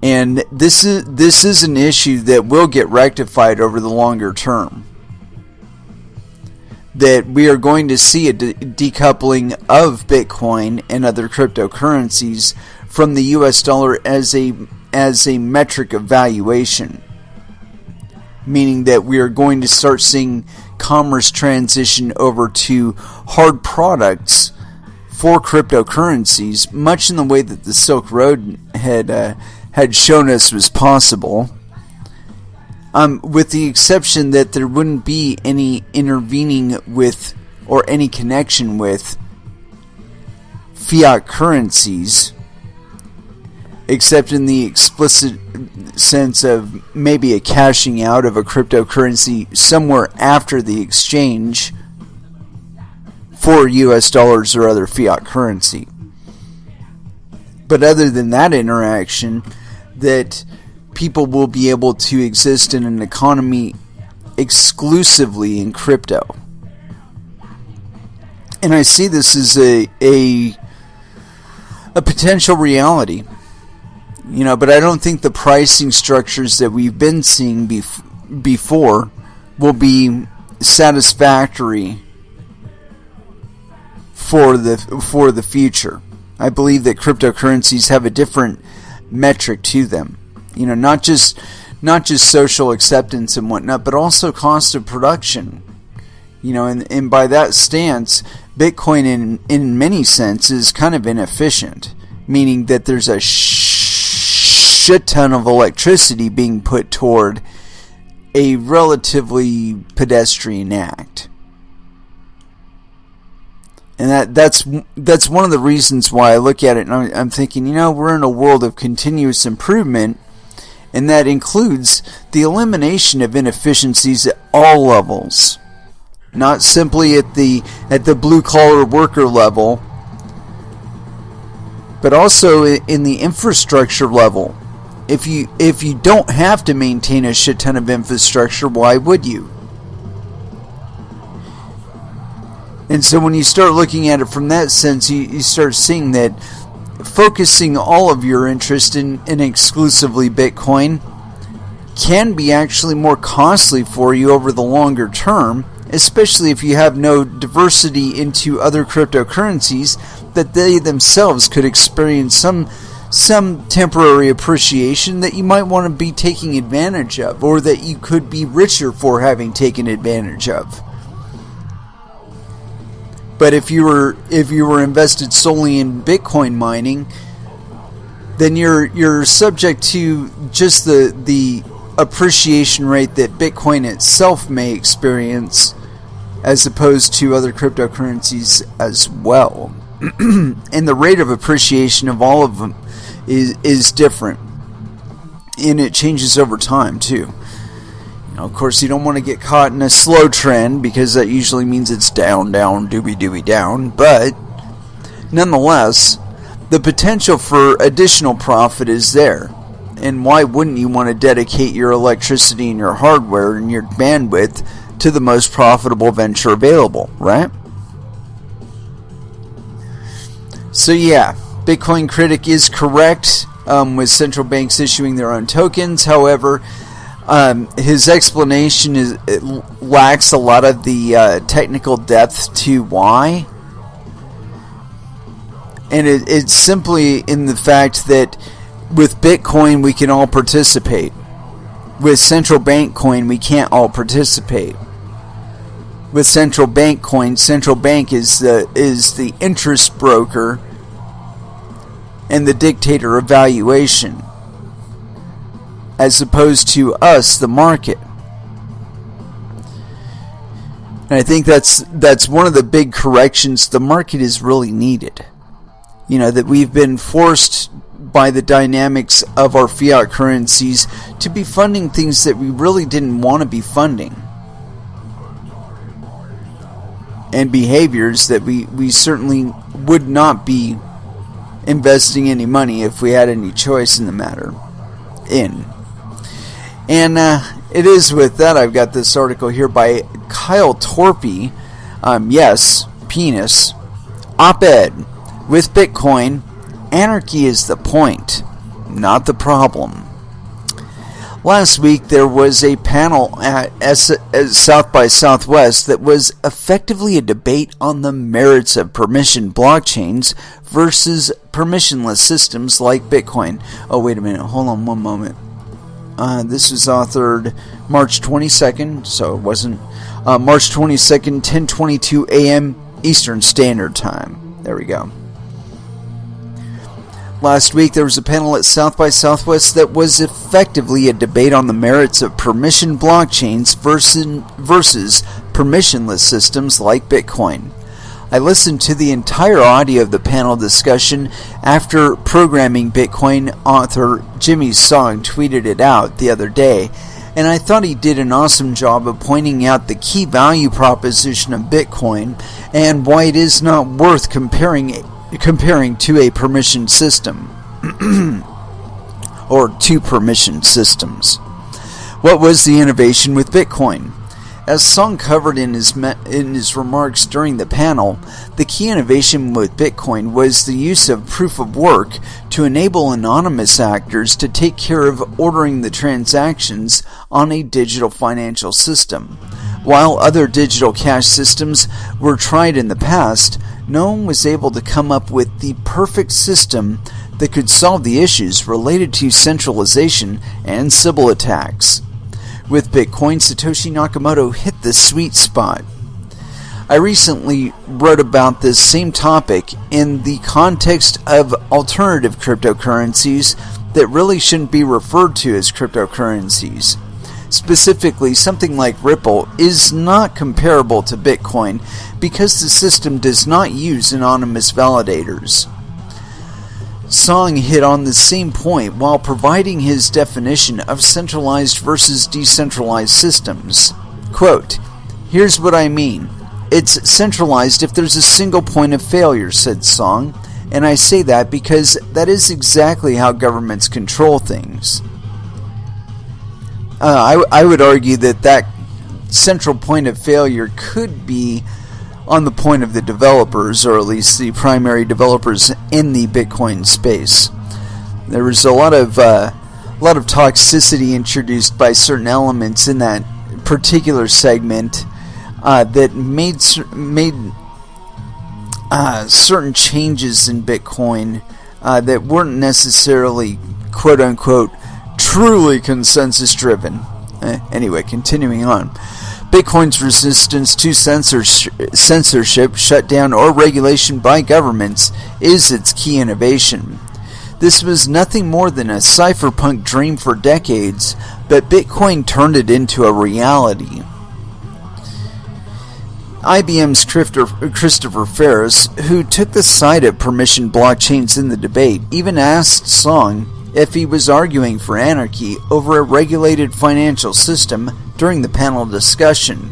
And this is an issue that will get rectified over the longer term. That we are going to see a decoupling of Bitcoin and other cryptocurrencies from the US dollar as a metric of valuation. Meaning that we are going to start seeing commerce transition over to hard products for cryptocurrencies, much in the way that the Silk Road had shown us was possible, with the exception that there wouldn't be any intervening with or any connection with fiat currencies, except in the explicit sense of maybe a cashing out of a cryptocurrency somewhere after the exchange for US dollars or other fiat currency. But other than that interaction, that people will be able to exist in an economy exclusively in crypto. And I see this as a potential reality. You know, but I don't think the pricing structures that we've been seeing before will be satisfactory for the future. I believe that cryptocurrencies have a different metric to them. You know, not just not just social acceptance and whatnot, but also cost of production. And by that stance, Bitcoin in many senses is kind of inefficient, meaning that there's a shit ton of electricity being put toward a relatively pedestrian act. And that's one of the reasons why I look at it and I'm thinking, we're in a world of continuous improvement, and that includes the elimination of inefficiencies at all levels, not simply at the blue collar worker level, but also in the infrastructure level. If you don't have to maintain a shit ton of infrastructure, why would you? And so when you start looking at it from that sense, you start seeing that focusing all of your interest in exclusively Bitcoin can be actually more costly for you over the longer term, especially if you have no diversity into other cryptocurrencies that they themselves could experience some temporary appreciation that you might want to be taking advantage of, or that you could be richer for having taken advantage of. But if you were invested solely in Bitcoin mining, then you're subject to just the appreciation rate that Bitcoin itself may experience, as opposed to other cryptocurrencies as well. And the rate of appreciation of all of them is different, and it changes over time too. Of course, you don't want to get caught in a slow trend, because that usually means it's down, doobie down. But nonetheless, the potential for additional profit is there. And why wouldn't you want to dedicate your electricity and your hardware and your bandwidth to the most profitable venture available, right? So yeah, Bitcoin Critic is correct with central banks issuing their own tokens. However, his explanation lacks a lot of the technical depth to why. And it's simply in the fact that with Bitcoin we can all participate. With central bank coin we can't all participate. With central bank coin, central bank is the interest broker and the dictator of valuation, as opposed to us, the market. And I think that's one of the big corrections the market is really needed. That we've been forced by the dynamics of our fiat currencies to be funding things that we really didn't want to be funding. And behaviors that we certainly would not be investing any money if we had any choice in the matter in. And it is with that I've got this article here by Kyle Torpy. Yes, penis. Op-ed. With Bitcoin, anarchy is the point, not the problem. Last week there was a panel at South by Southwest that was effectively a debate on the merits of permission blockchains versus permissionless systems like Bitcoin. Oh, wait a minute. Hold on one moment. This was authored March 22nd, so it wasn't March 22nd, 10:22 a.m. Eastern Standard Time. There we go. Last week there was a panel at South by Southwest that was effectively a debate on the merits of permission blockchains versus permissionless systems like Bitcoin. I listened to the entire audio of the panel discussion after Programming Bitcoin author Jimmy Song tweeted it out the other day, and I thought he did an awesome job of pointing out the key value proposition of Bitcoin and why it is not worth comparing to a permission system or two permission systems. What was the innovation with Bitcoin? As Song covered in his remarks during the panel, the key innovation with Bitcoin was the use of proof of work to enable anonymous actors to take care of ordering the transactions on a digital financial system. While other digital cash systems were tried in the past, no one was able to come up with the perfect system that could solve the issues related to centralization and Sybil attacks. With Bitcoin, Satoshi Nakamoto hit the sweet spot. I recently wrote about this same topic in the context of alternative cryptocurrencies that really shouldn't be referred to as cryptocurrencies. Specifically, something like Ripple is not comparable to Bitcoin because the system does not use anonymous validators. Song hit on the same point while providing his definition of centralized versus decentralized systems. Quote, "Here's what I mean. It's centralized if there's a single point of failure," said Song, and I say that because that is exactly how governments control things. I would argue that central point of failure could be on the point of the developers, or at least the primary developers in the Bitcoin space. There was a lot of toxicity introduced by certain elements in that particular segment that made certain changes in Bitcoin that weren't necessarily quote unquote truly consensus driven. Anyway, continuing on. Bitcoin's resistance to censorship, shutdown, or regulation by governments is its key innovation. This was nothing more than a cypherpunk dream for decades, but Bitcoin turned it into a reality. IBM's Christopher Ferris, who took the side of permissioned blockchains in the debate, even asked Song if he was arguing for anarchy over a regulated financial system during the panel discussion.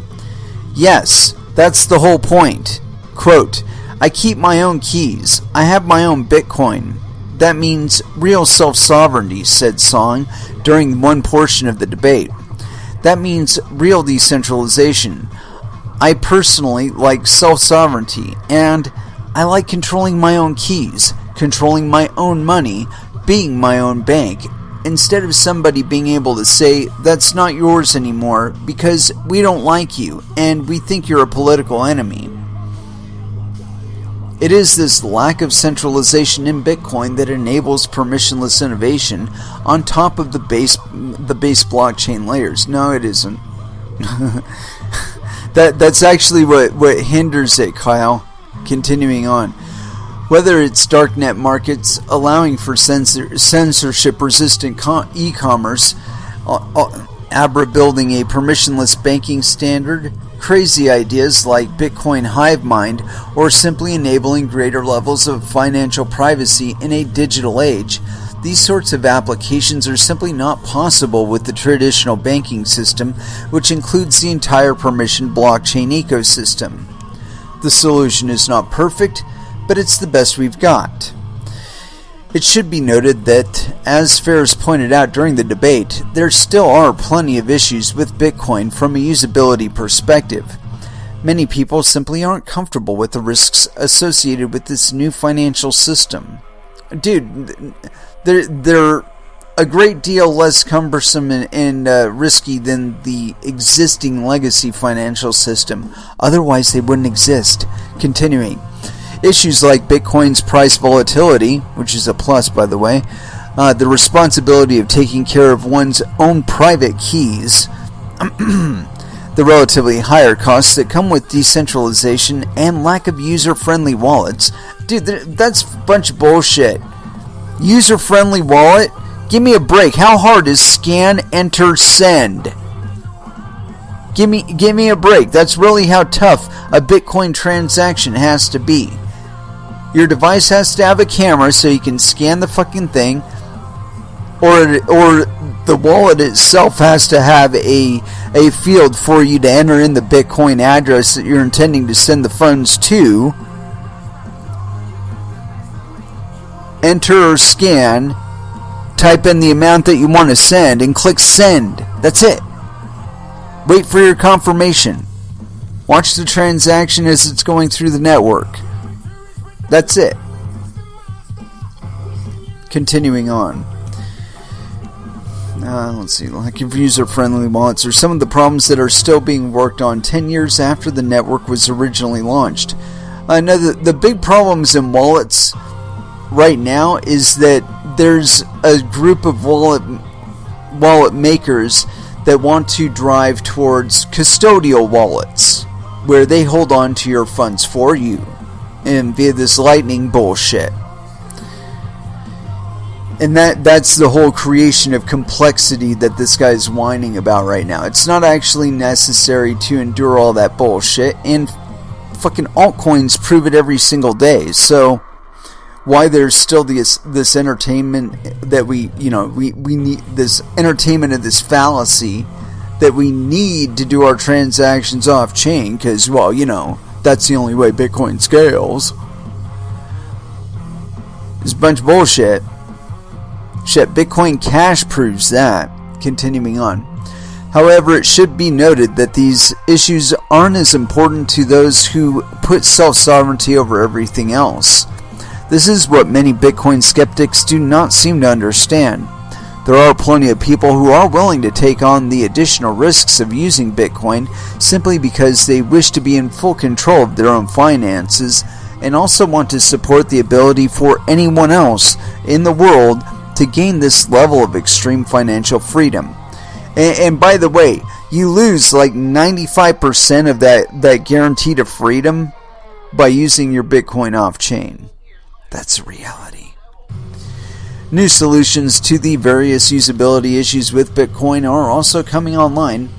"Yes, that's the whole point. Quote, I keep my own keys. I have my own Bitcoin. That means real self-sovereignty," said Song during one portion of the debate. "That means real decentralization. I personally like self-sovereignty, and I like controlling my own keys, controlling my own money, being my own bank, instead of somebody being able to say, that's not yours anymore because we don't like you and we think you're a political enemy." It is this lack of centralization in Bitcoin that enables permissionless innovation on top of the base blockchain layers. No, it isn't. That's actually what hinders it, Kyle. Continuing on. Whether it's darknet markets allowing for censorship-resistant e-commerce, Abra building a permissionless banking standard, crazy ideas like Bitcoin hive mind, or simply enabling greater levels of financial privacy in a digital age, these sorts of applications are simply not possible with the traditional banking system, which includes the entire permissioned blockchain ecosystem. The solution is not perfect, but it's the best we've got. It should be noted that, as Ferris pointed out during the debate, there still are plenty of issues with Bitcoin from a usability perspective. Many people simply aren't comfortable with the risks associated with this new financial system. Dude, they're a great deal less cumbersome and risky than the existing legacy financial system. Otherwise, they wouldn't exist. Continuing. Issues like Bitcoin's price volatility, which is a plus by the way, the responsibility of taking care of one's own private keys, the relatively higher costs that come with decentralization and lack of user-friendly wallets. Dude, that's a bunch of bullshit. User-friendly wallet? Give me a break. How hard is scan, enter, send? Give me a break. That's really how tough a Bitcoin transaction has to be. Your device has to have a camera so you can scan the fucking thing, or the wallet itself has to have a field for you to enter in the Bitcoin address that you're intending to send the funds to. Enter or scan, type in the amount that you want to send, and click send. That's it. Wait for your confirmation. Watch the transaction as it's going through the network. That's it. Continuing on. Let's see. Lack of user-friendly wallets are some of the problems that are still being worked on 10 years after the network was originally launched. Now, the big problems in wallets right now is that there's a group of wallet makers that want to drive towards custodial wallets, where they hold on to your funds for you, and via this Lightning bullshit. And that's the whole creation of complexity that this guy's whining about right now. It's not actually necessary to endure all that bullshit, and fucking altcoins prove it every single day. So why there's still this entertainment that we need, this entertainment of this fallacy that we need to do our transactions off chain, because, well, that's the only way Bitcoin scales. It's a bunch of bullshit. Shit, Bitcoin Cash proves that. Continuing on. However, it should be noted that these issues aren't as important to those who put self-sovereignty over everything else. This is what many Bitcoin skeptics do not seem to understand. There are plenty of people who are willing to take on the additional risks of using Bitcoin simply because they wish to be in full control of their own finances, and also want to support the ability for anyone else in the world to gain this level of extreme financial freedom. And by the way, you lose like 95% of that guarantee to freedom by using your Bitcoin off-chain. That's a reality. New solutions to the various usability issues with Bitcoin are also coming online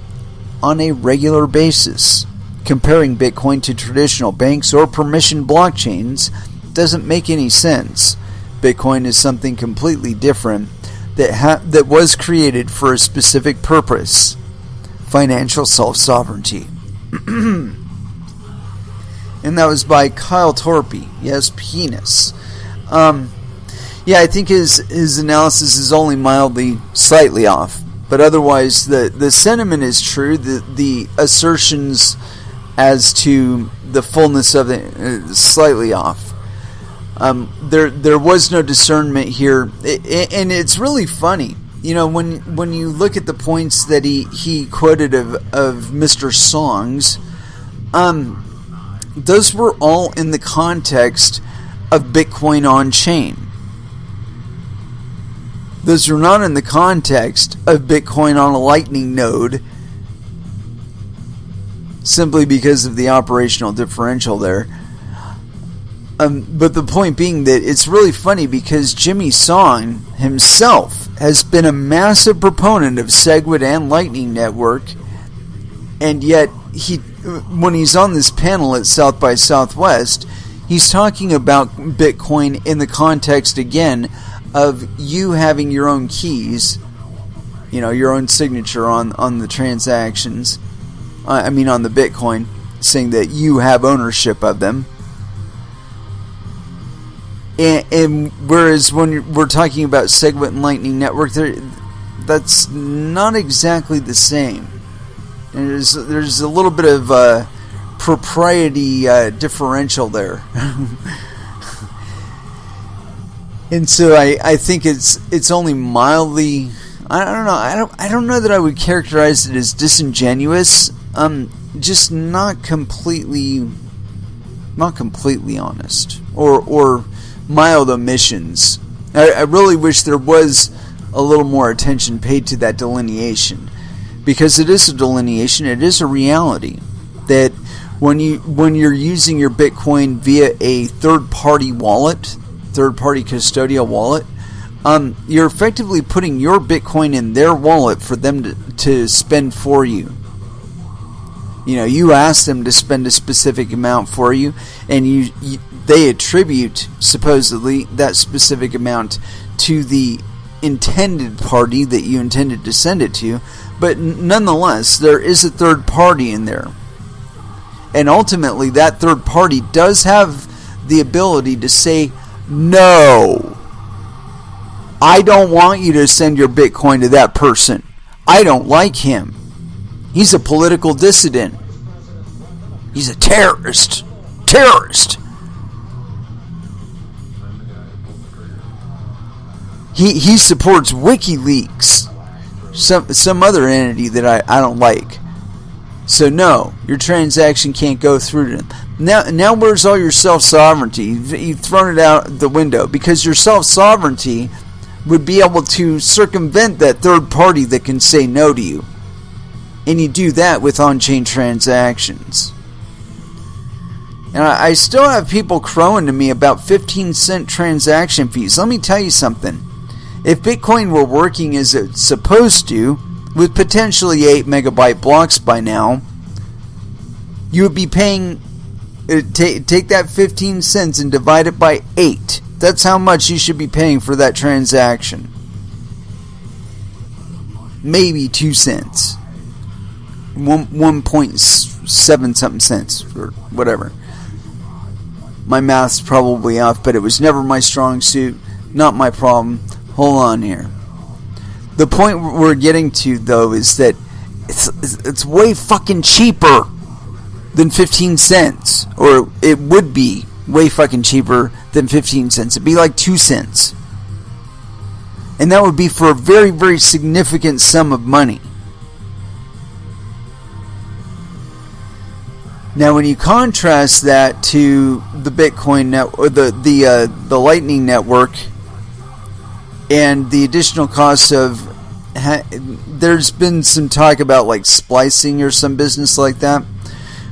on a regular basis. Comparing Bitcoin to traditional banks or permissioned blockchains doesn't make any sense. Bitcoin is something completely different that was created for a specific purpose: financial self-sovereignty. And that was by Kyle Torpy. Yes, penis. Yeah, I think his analysis is only slightly off, but otherwise the sentiment is true. The assertions as to the fullness of it is slightly off. There was no discernment here, and it's really funny. When you look at the points that he quoted of Mr. Songs, those were all in the context of Bitcoin on chain. Those were not in the context of Bitcoin on a Lightning node, simply because of the operational differential there. But the point being that it's really funny because Jimmy Song himself has been a massive proponent of SegWit and Lightning Network, and yet when he's on this panel at South by Southwest, he's talking about Bitcoin in the context again of you having your own keys, your own signature on the transactions. On the Bitcoin, saying that you have ownership of them. And whereas when we're talking about SegWit and Lightning Network, that's not exactly the same. And there's a little bit of propriety differential there. And so I think it's only mildly, I don't know. I don't know that I would characterize it as disingenuous. Just not completely honest, or mild omissions. I really wish there was a little more attention paid to that delineation, because it is a delineation. It is a reality that when you're using your Bitcoin via a third-party wallet, third-party custodial wallet, you're effectively putting your Bitcoin in their wallet for them to spend for you. You ask them to spend a specific amount for you, and they attribute, supposedly, that specific amount to the intended party that you intended to send it to. But nonetheless, there is a third party in there. And ultimately, that third party does have the ability to say, no, I don't want you to send your Bitcoin to that person. I don't like him. He's a political dissident. He's a terrorist. He supports WikiLeaks. Some other entity that I don't like. So no, your transaction can't go through to them. Now where's all your self-sovereignty? You've thrown it out the window, because your self-sovereignty would be able to circumvent that third party that can say no to you. And you do that with on-chain transactions. And I still have people crowing to me about 15-cent transaction fees. Let me tell you something. If Bitcoin were working as it's supposed to, with potentially 8 megabyte blocks by now, you would be paying, take that 15 cents and divide it by 8. That's how much you should be paying for that transaction. Maybe 2 cents. 1.7 something cents, or whatever. My math's probably off, but it was never my strong suit. Not my problem. Hold on here. The point we're getting to, though, is that it's way fucking cheaper than 15 cents. Or it would be way fucking cheaper than 15 cents. It'd be like 2 cents. And that would be for a very, very significant sum of money. Now, when you contrast that to the Bitcoin net, or the Lightning Network, and the additional cost of, there's been some talk about like splicing or some business like that,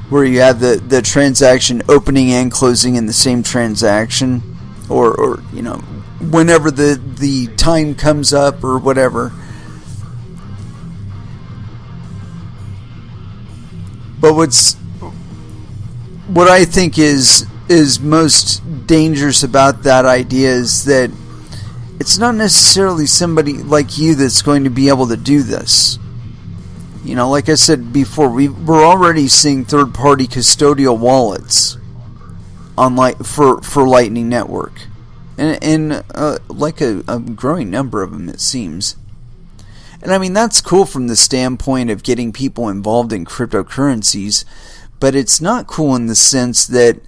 where you have the transaction opening and closing in the same transaction, or you know, whenever the time comes up or whatever. But what I think is most dangerous about that idea is that it's not necessarily somebody like you that's going to be able to do this. You know, like I said before, we're already seeing third-party custodial wallets on for Lightning Network, and like a growing number of them, it seems. And I mean, that's cool from the standpoint of getting people involved in cryptocurrencies, but it's not cool in the sense that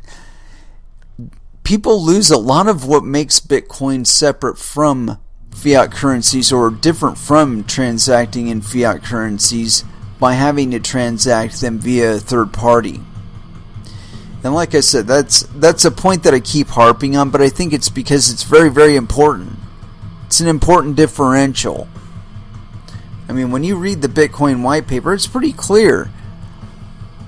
people lose a lot of what makes Bitcoin separate from fiat currencies, or different from transacting in fiat currencies, by having to transact them via a third party. And like I said, that's a point that I keep harping on, but I think it's because it's very, very important. It's an important differential. I mean, when you read the Bitcoin white paper, it's pretty clear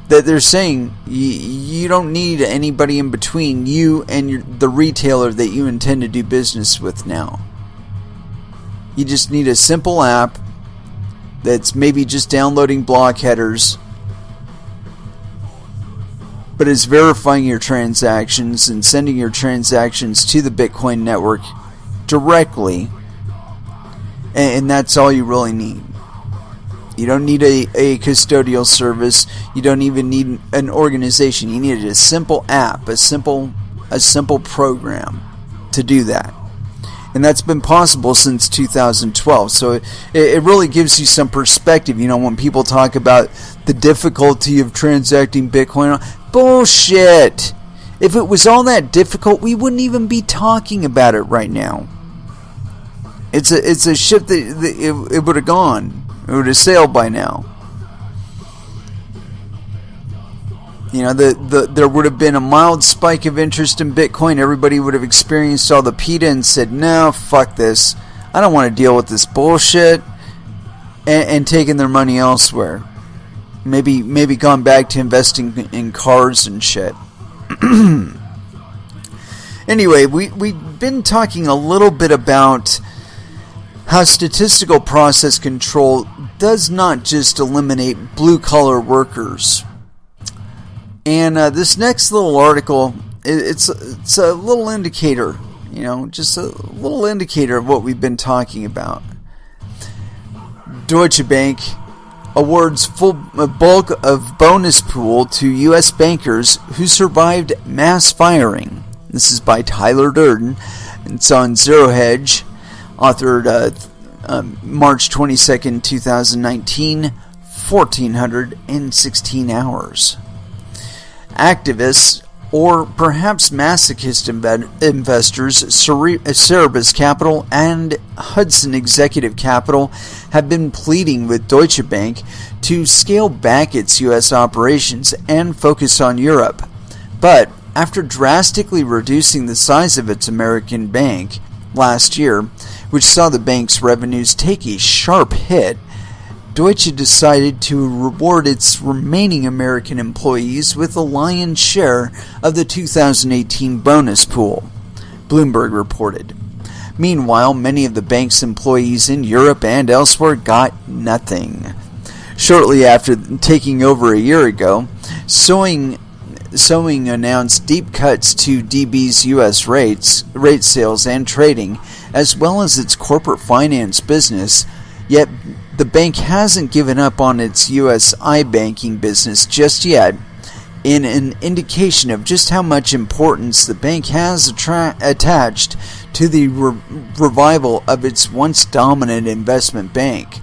that they're saying you don't need anybody in between you and the retailer that you intend to do business with now. You just need a simple app that's maybe just downloading block headers, but is verifying your transactions and sending your transactions to the Bitcoin network directly, and that's all you really need. You don't need a custodial service. You don't even need an organization. You need a simple app, a simple program to do that. And that's been possible since 2012. So it really gives you some perspective. You know, when people talk about the difficulty of transacting Bitcoin, bullshit. If it was all that difficult, we wouldn't even be talking about it right now. It's a ship that it would have gone. It would have sailed by now. You know, there would have been a mild spike of interest in Bitcoin. Everybody would have experienced all the PETA and said, no, fuck this. I don't want to deal with this bullshit. And taken their money elsewhere. Maybe gone back to investing in cars and shit. Anyway, we've been talking a little bit about how statistical process control does not just eliminate blue-collar workers. And this next little article, it's a little indicator, you know, just a little indicator of what we've been talking about. Deutsche Bank awards full bulk of bonus pool to U.S. bankers who survived mass firing. This is by Tyler Durden. It's on Zero Hedge. Authored March 22nd, 2019, 1,416 hours. Activists or perhaps masochist investors Cerebus Capital and Hudson Executive Capital have been pleading with Deutsche Bank to scale back its U.S. operations and focus on Europe. But after drastically reducing the size of its American bank last year, which saw the bank's revenues take a sharp hit, Deutsche decided to reward its remaining American employees with a lion's share of the 2018 bonus pool, Bloomberg reported. Meanwhile, many of the bank's employees in Europe and elsewhere got nothing. Shortly after taking over a year ago, Sewing announced deep cuts to DB's U.S. rate sales and trading, as well as its corporate finance business, yet the bank hasn't given up on its U.S. iBanking business just yet, in an indication of just how much importance the bank has attached to the revival of its once dominant investment bank.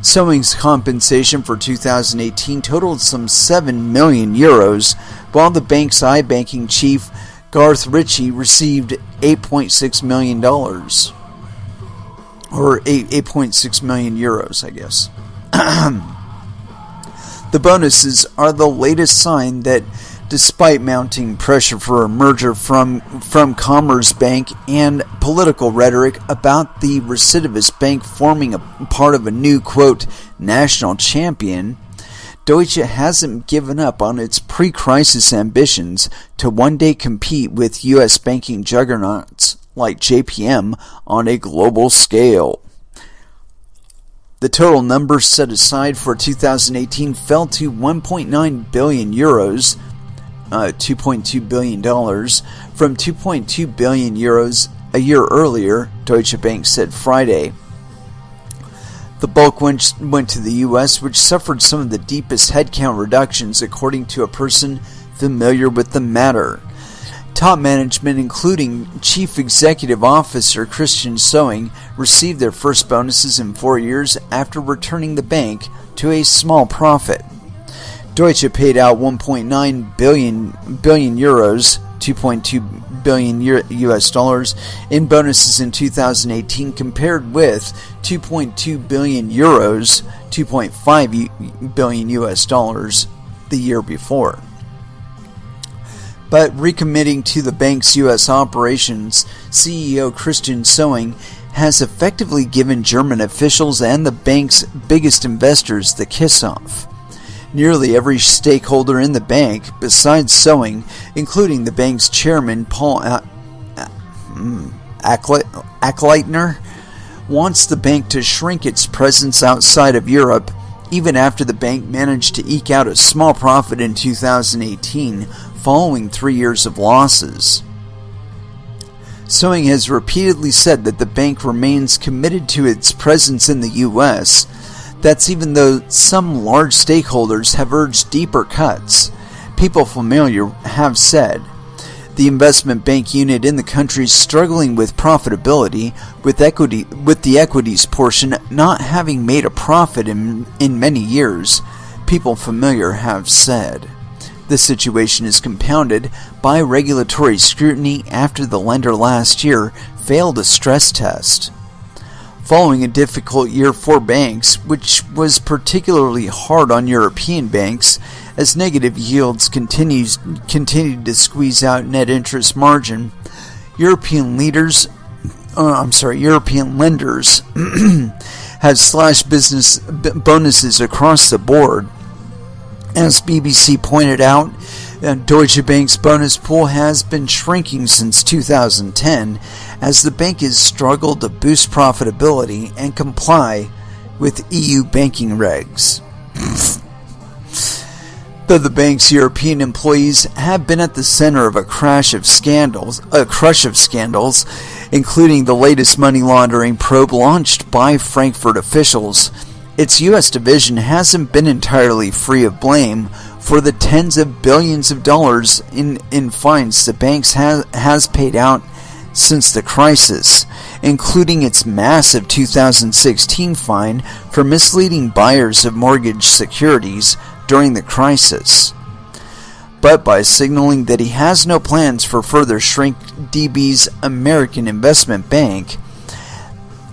Sewing's compensation for 2018 totaled some 7 million euros, while the bank's iBanking chief, Garth Ritchie, received $8.6 million. Or 8.6 million euros, I guess. The bonuses are the latest sign that, despite mounting pressure for a merger from Commerzbank and political rhetoric about the recidivist bank forming a part of a new, quote, national champion, Deutsche hasn't given up on its pre-crisis ambitions to one day compete with U.S. banking juggernauts like JPM on a global scale. The total number set aside for 2018 fell to 1.9 billion euros, $2.2 billion, from 2.2 billion euros a year earlier, Deutsche Bank said Friday. The bulk went to the U.S., which suffered some of the deepest headcount reductions, according to a person familiar with the matter. Top management, including Chief Executive Officer Christian Sewing, received their first bonuses in 4 years after returning the bank to a small profit. Deutsche paid out 1.9 billion euros, 2.2 billion US dollars in bonuses in 2018, compared with 2.2 billion euros, 2.5 billion US dollars the year before. But recommitting to the bank's U.S. operations, CEO Christian Sewing has effectively given German officials and the bank's biggest investors the kiss-off. Nearly every stakeholder in the bank, besides Sewing, including the bank's chairman Paul Achleitner, wants the bank to shrink its presence outside of Europe, even after the bank managed to eke out a small profit in 2018, following 3 years of losses. Sewing has repeatedly said that the bank remains committed to its presence in the U.S., that's even though some large stakeholders have urged deeper cuts. People familiar have said the investment bank unit in the country is struggling with profitability, with the equities portion not having made a profit in many years, people familiar have said. The situation is compounded by regulatory scrutiny after the lender last year failed a stress test. Following a difficult year for banks, which was particularly hard on European banks, as negative yields continued to squeeze out net interest margin, European lenders have slashed business bonuses across the board. As BBC pointed out, Deutsche Bank's bonus pool has been shrinking since 2010 as the bank has struggled to boost profitability and comply with EU banking regs. Though the bank's European employees have been at the center of a crush of scandals, including the latest money laundering probe launched by Frankfurt officials, its U.S. division hasn't been entirely free of blame for the tens of billions of dollars in fines the bank has paid out since the crisis, including its massive 2016 fine for misleading buyers of mortgage securities during the crisis. but by signaling that he has no plans for further shrink DB's American investment bank,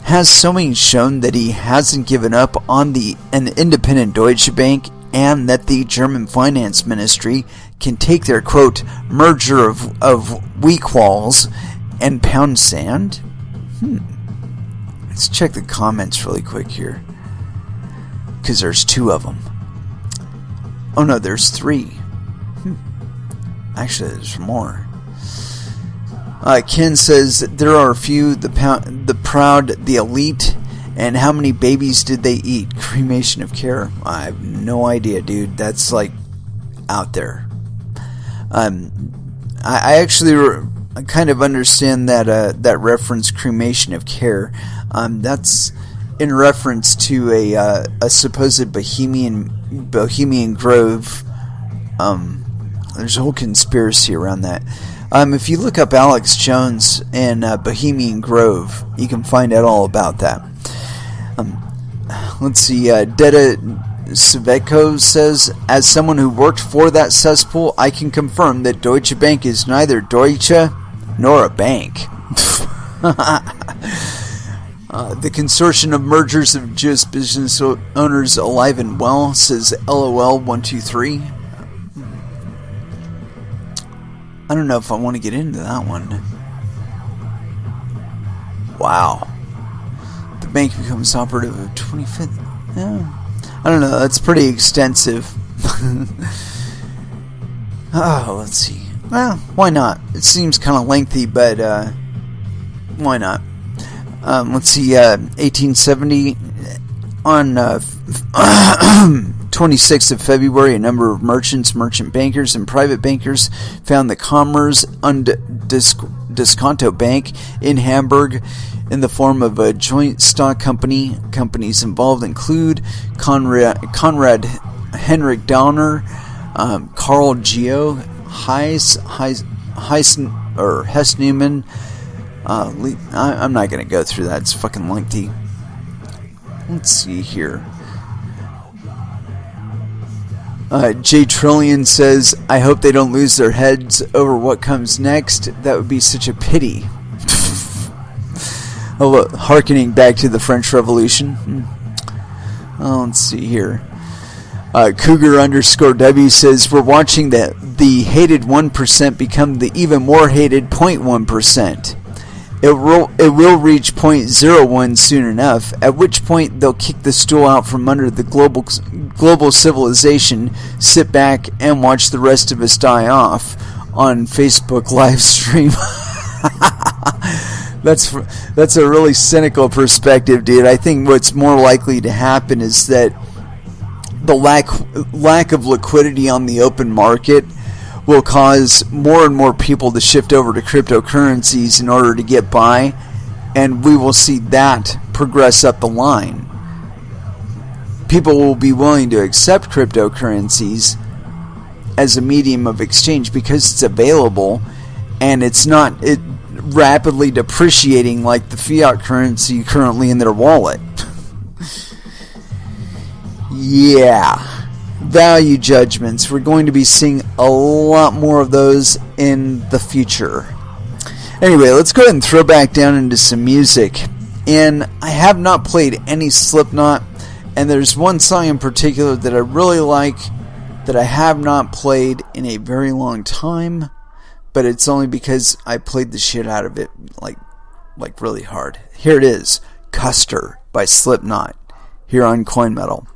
has Somi shown that he hasn't given up on an independent Deutsche Bank, and that the German finance ministry can take their, quote, merger of weak walls and pound sand? Let's check the comments really quick here, because there's 2 of them. Oh no, there's 3. Actually, there's more. Ken says there are a few, the proud, the elite, and how many babies did they eat? Cremation of care. I have no idea, dude. That's like out there. I actually kind of understand that reference, cremation of care. That's in reference to a supposed Bohemian Grove. There's a whole conspiracy around that. If you look up Alex Jones and Bohemian Grove, you can find out all about that. Let's see. Deta Svetko says, as someone who worked for that cesspool, I can confirm that Deutsche Bank is neither Deutsche nor a bank. The consortium of mergers of Jewish business owners alive and well, says LOL123. I don't know if I want to get into that one. Wow. The bank becomes operative of 25th. Yeah. I don't know. That's pretty extensive. Let's see. Well, why not? It seems kind of lengthy, but why not? Let's see. 1870 on 26th of February, a number of merchants, merchant bankers, and private bankers found the Commerz und Diskonto Bank in Hamburg in the form of a joint stock company. Companies involved include Konrad Henrik Downer, Carl Geo, Hess Newman. I'm not going to go through that. It's fucking lengthy. Let's see here. J Trillion says, I hope they don't lose their heads over what comes next. That would be such a pity. Harkening back to the French Revolution. Let's see here. Cougar_W says, we're watching the hated 1% become the even more hated 0.1%. It will reach 0.01 soon enough, at which point they'll kick the stool out from under the global civilization, sit back, and watch the rest of us die off on Facebook live stream. That's a really cynical perspective, dude. I think what's more likely to happen is that the lack of liquidity on the open market will cause more and more people to shift over to cryptocurrencies in order to get by, and we will see that progress up the line. People will be willing to accept cryptocurrencies as a medium of exchange because it's available and it's not rapidly depreciating like the fiat currency currently in their wallet. Yeah. Value judgments. We're going to be seeing a lot more of those in the future. Anyway, let's go ahead and throw back down into some music. And I have not played any Slipknot, and there's one song in particular that I really like that I have not played in a very long time, but it's only because I played the shit out of it like really hard. Here it is, Custer by Slipknot, here on Coin Metal.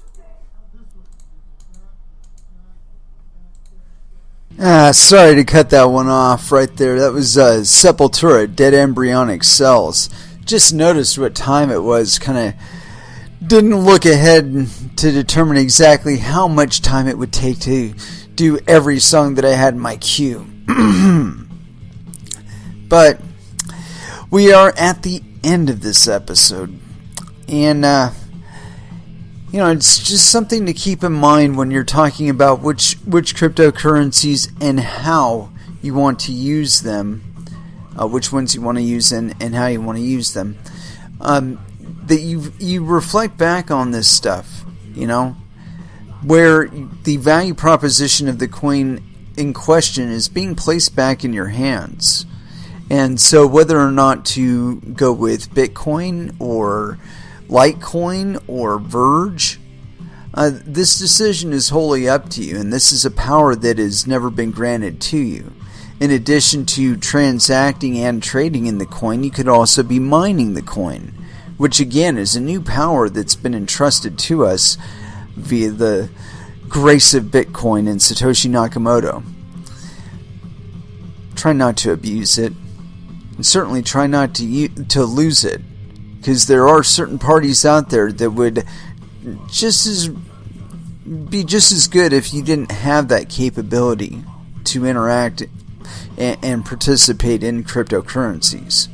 Sorry to cut that one off right there. That was Sepultura, Dead Embryonic Cells. Just noticed what time it was. Kind of didn't look ahead to determine exactly how much time it would take to do every song that I had in my queue. But we are at the end of this episode. And, it's just something to keep in mind when you're talking about which cryptocurrencies and how you want to use them, which ones you want to use and how you want to use them. That you reflect back on this stuff, where the value proposition of the coin in question is being placed back in your hands. And so whether or not to go with Bitcoin or Litecoin or Verge, this decision is wholly up to you, and this is a power that has never been granted to you. In addition to transacting and trading in the coin, you could also be mining the coin, which again is a new power that's been entrusted to us via the grace of Bitcoin and Satoshi Nakamoto. Try not to abuse it, and certainly try not to lose it, because there are certain parties out there that would be just as good if you didn't have that capability to interact and participate in cryptocurrencies.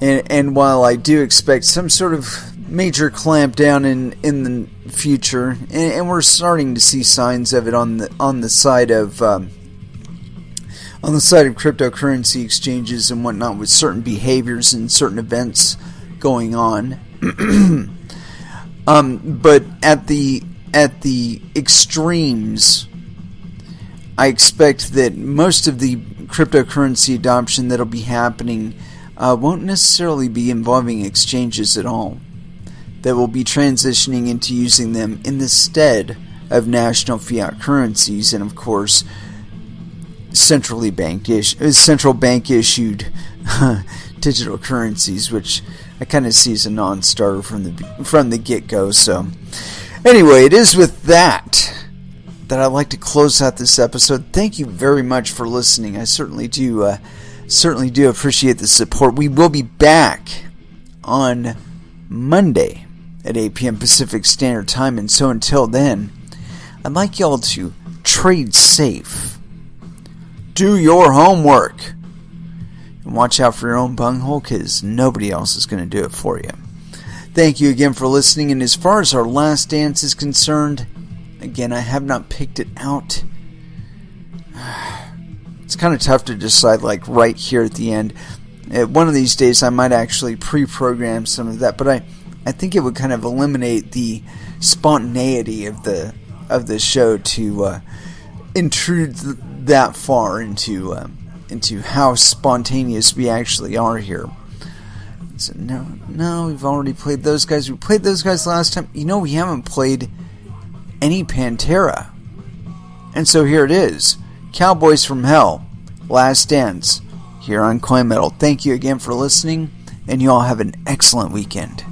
And while I do expect some sort of major clampdown in the future, and we're starting to see signs of it on the side of cryptocurrency exchanges and whatnot, with certain behaviors and certain events going on. But at the extremes, I expect that most of the cryptocurrency adoption that'll be happening won't necessarily be involving exchanges at all. That will be transitioning into using them in the stead of national fiat currencies, and of course central bank issued digital currencies, which I kind of see as a non-starter from the get-go. So anyway, it is with that I'd like to close out this episode. Thank you very much for listening. I certainly do appreciate the support. We will be back on Monday at 8 p.m. Pacific Standard Time, and so until then, I'd like y'all to trade safe, do your homework, and watch out for your own bunghole, because nobody else is going to do it for you. Thank you again for listening, and as far as our last dance is concerned, again, I have not picked it out. It's kind of tough to decide like right here at the end. One of these days I might actually pre-program some of that, but I think it would kind of eliminate the spontaneity of the show to intrude that far into how spontaneous we actually are here. So no, we've already played those guys. We played those guys last time. We haven't played any Pantera. And so here it is. Cowboys from Hell, Last Dance, here on Coin Metal. Thank you again for listening, and you all have an excellent weekend.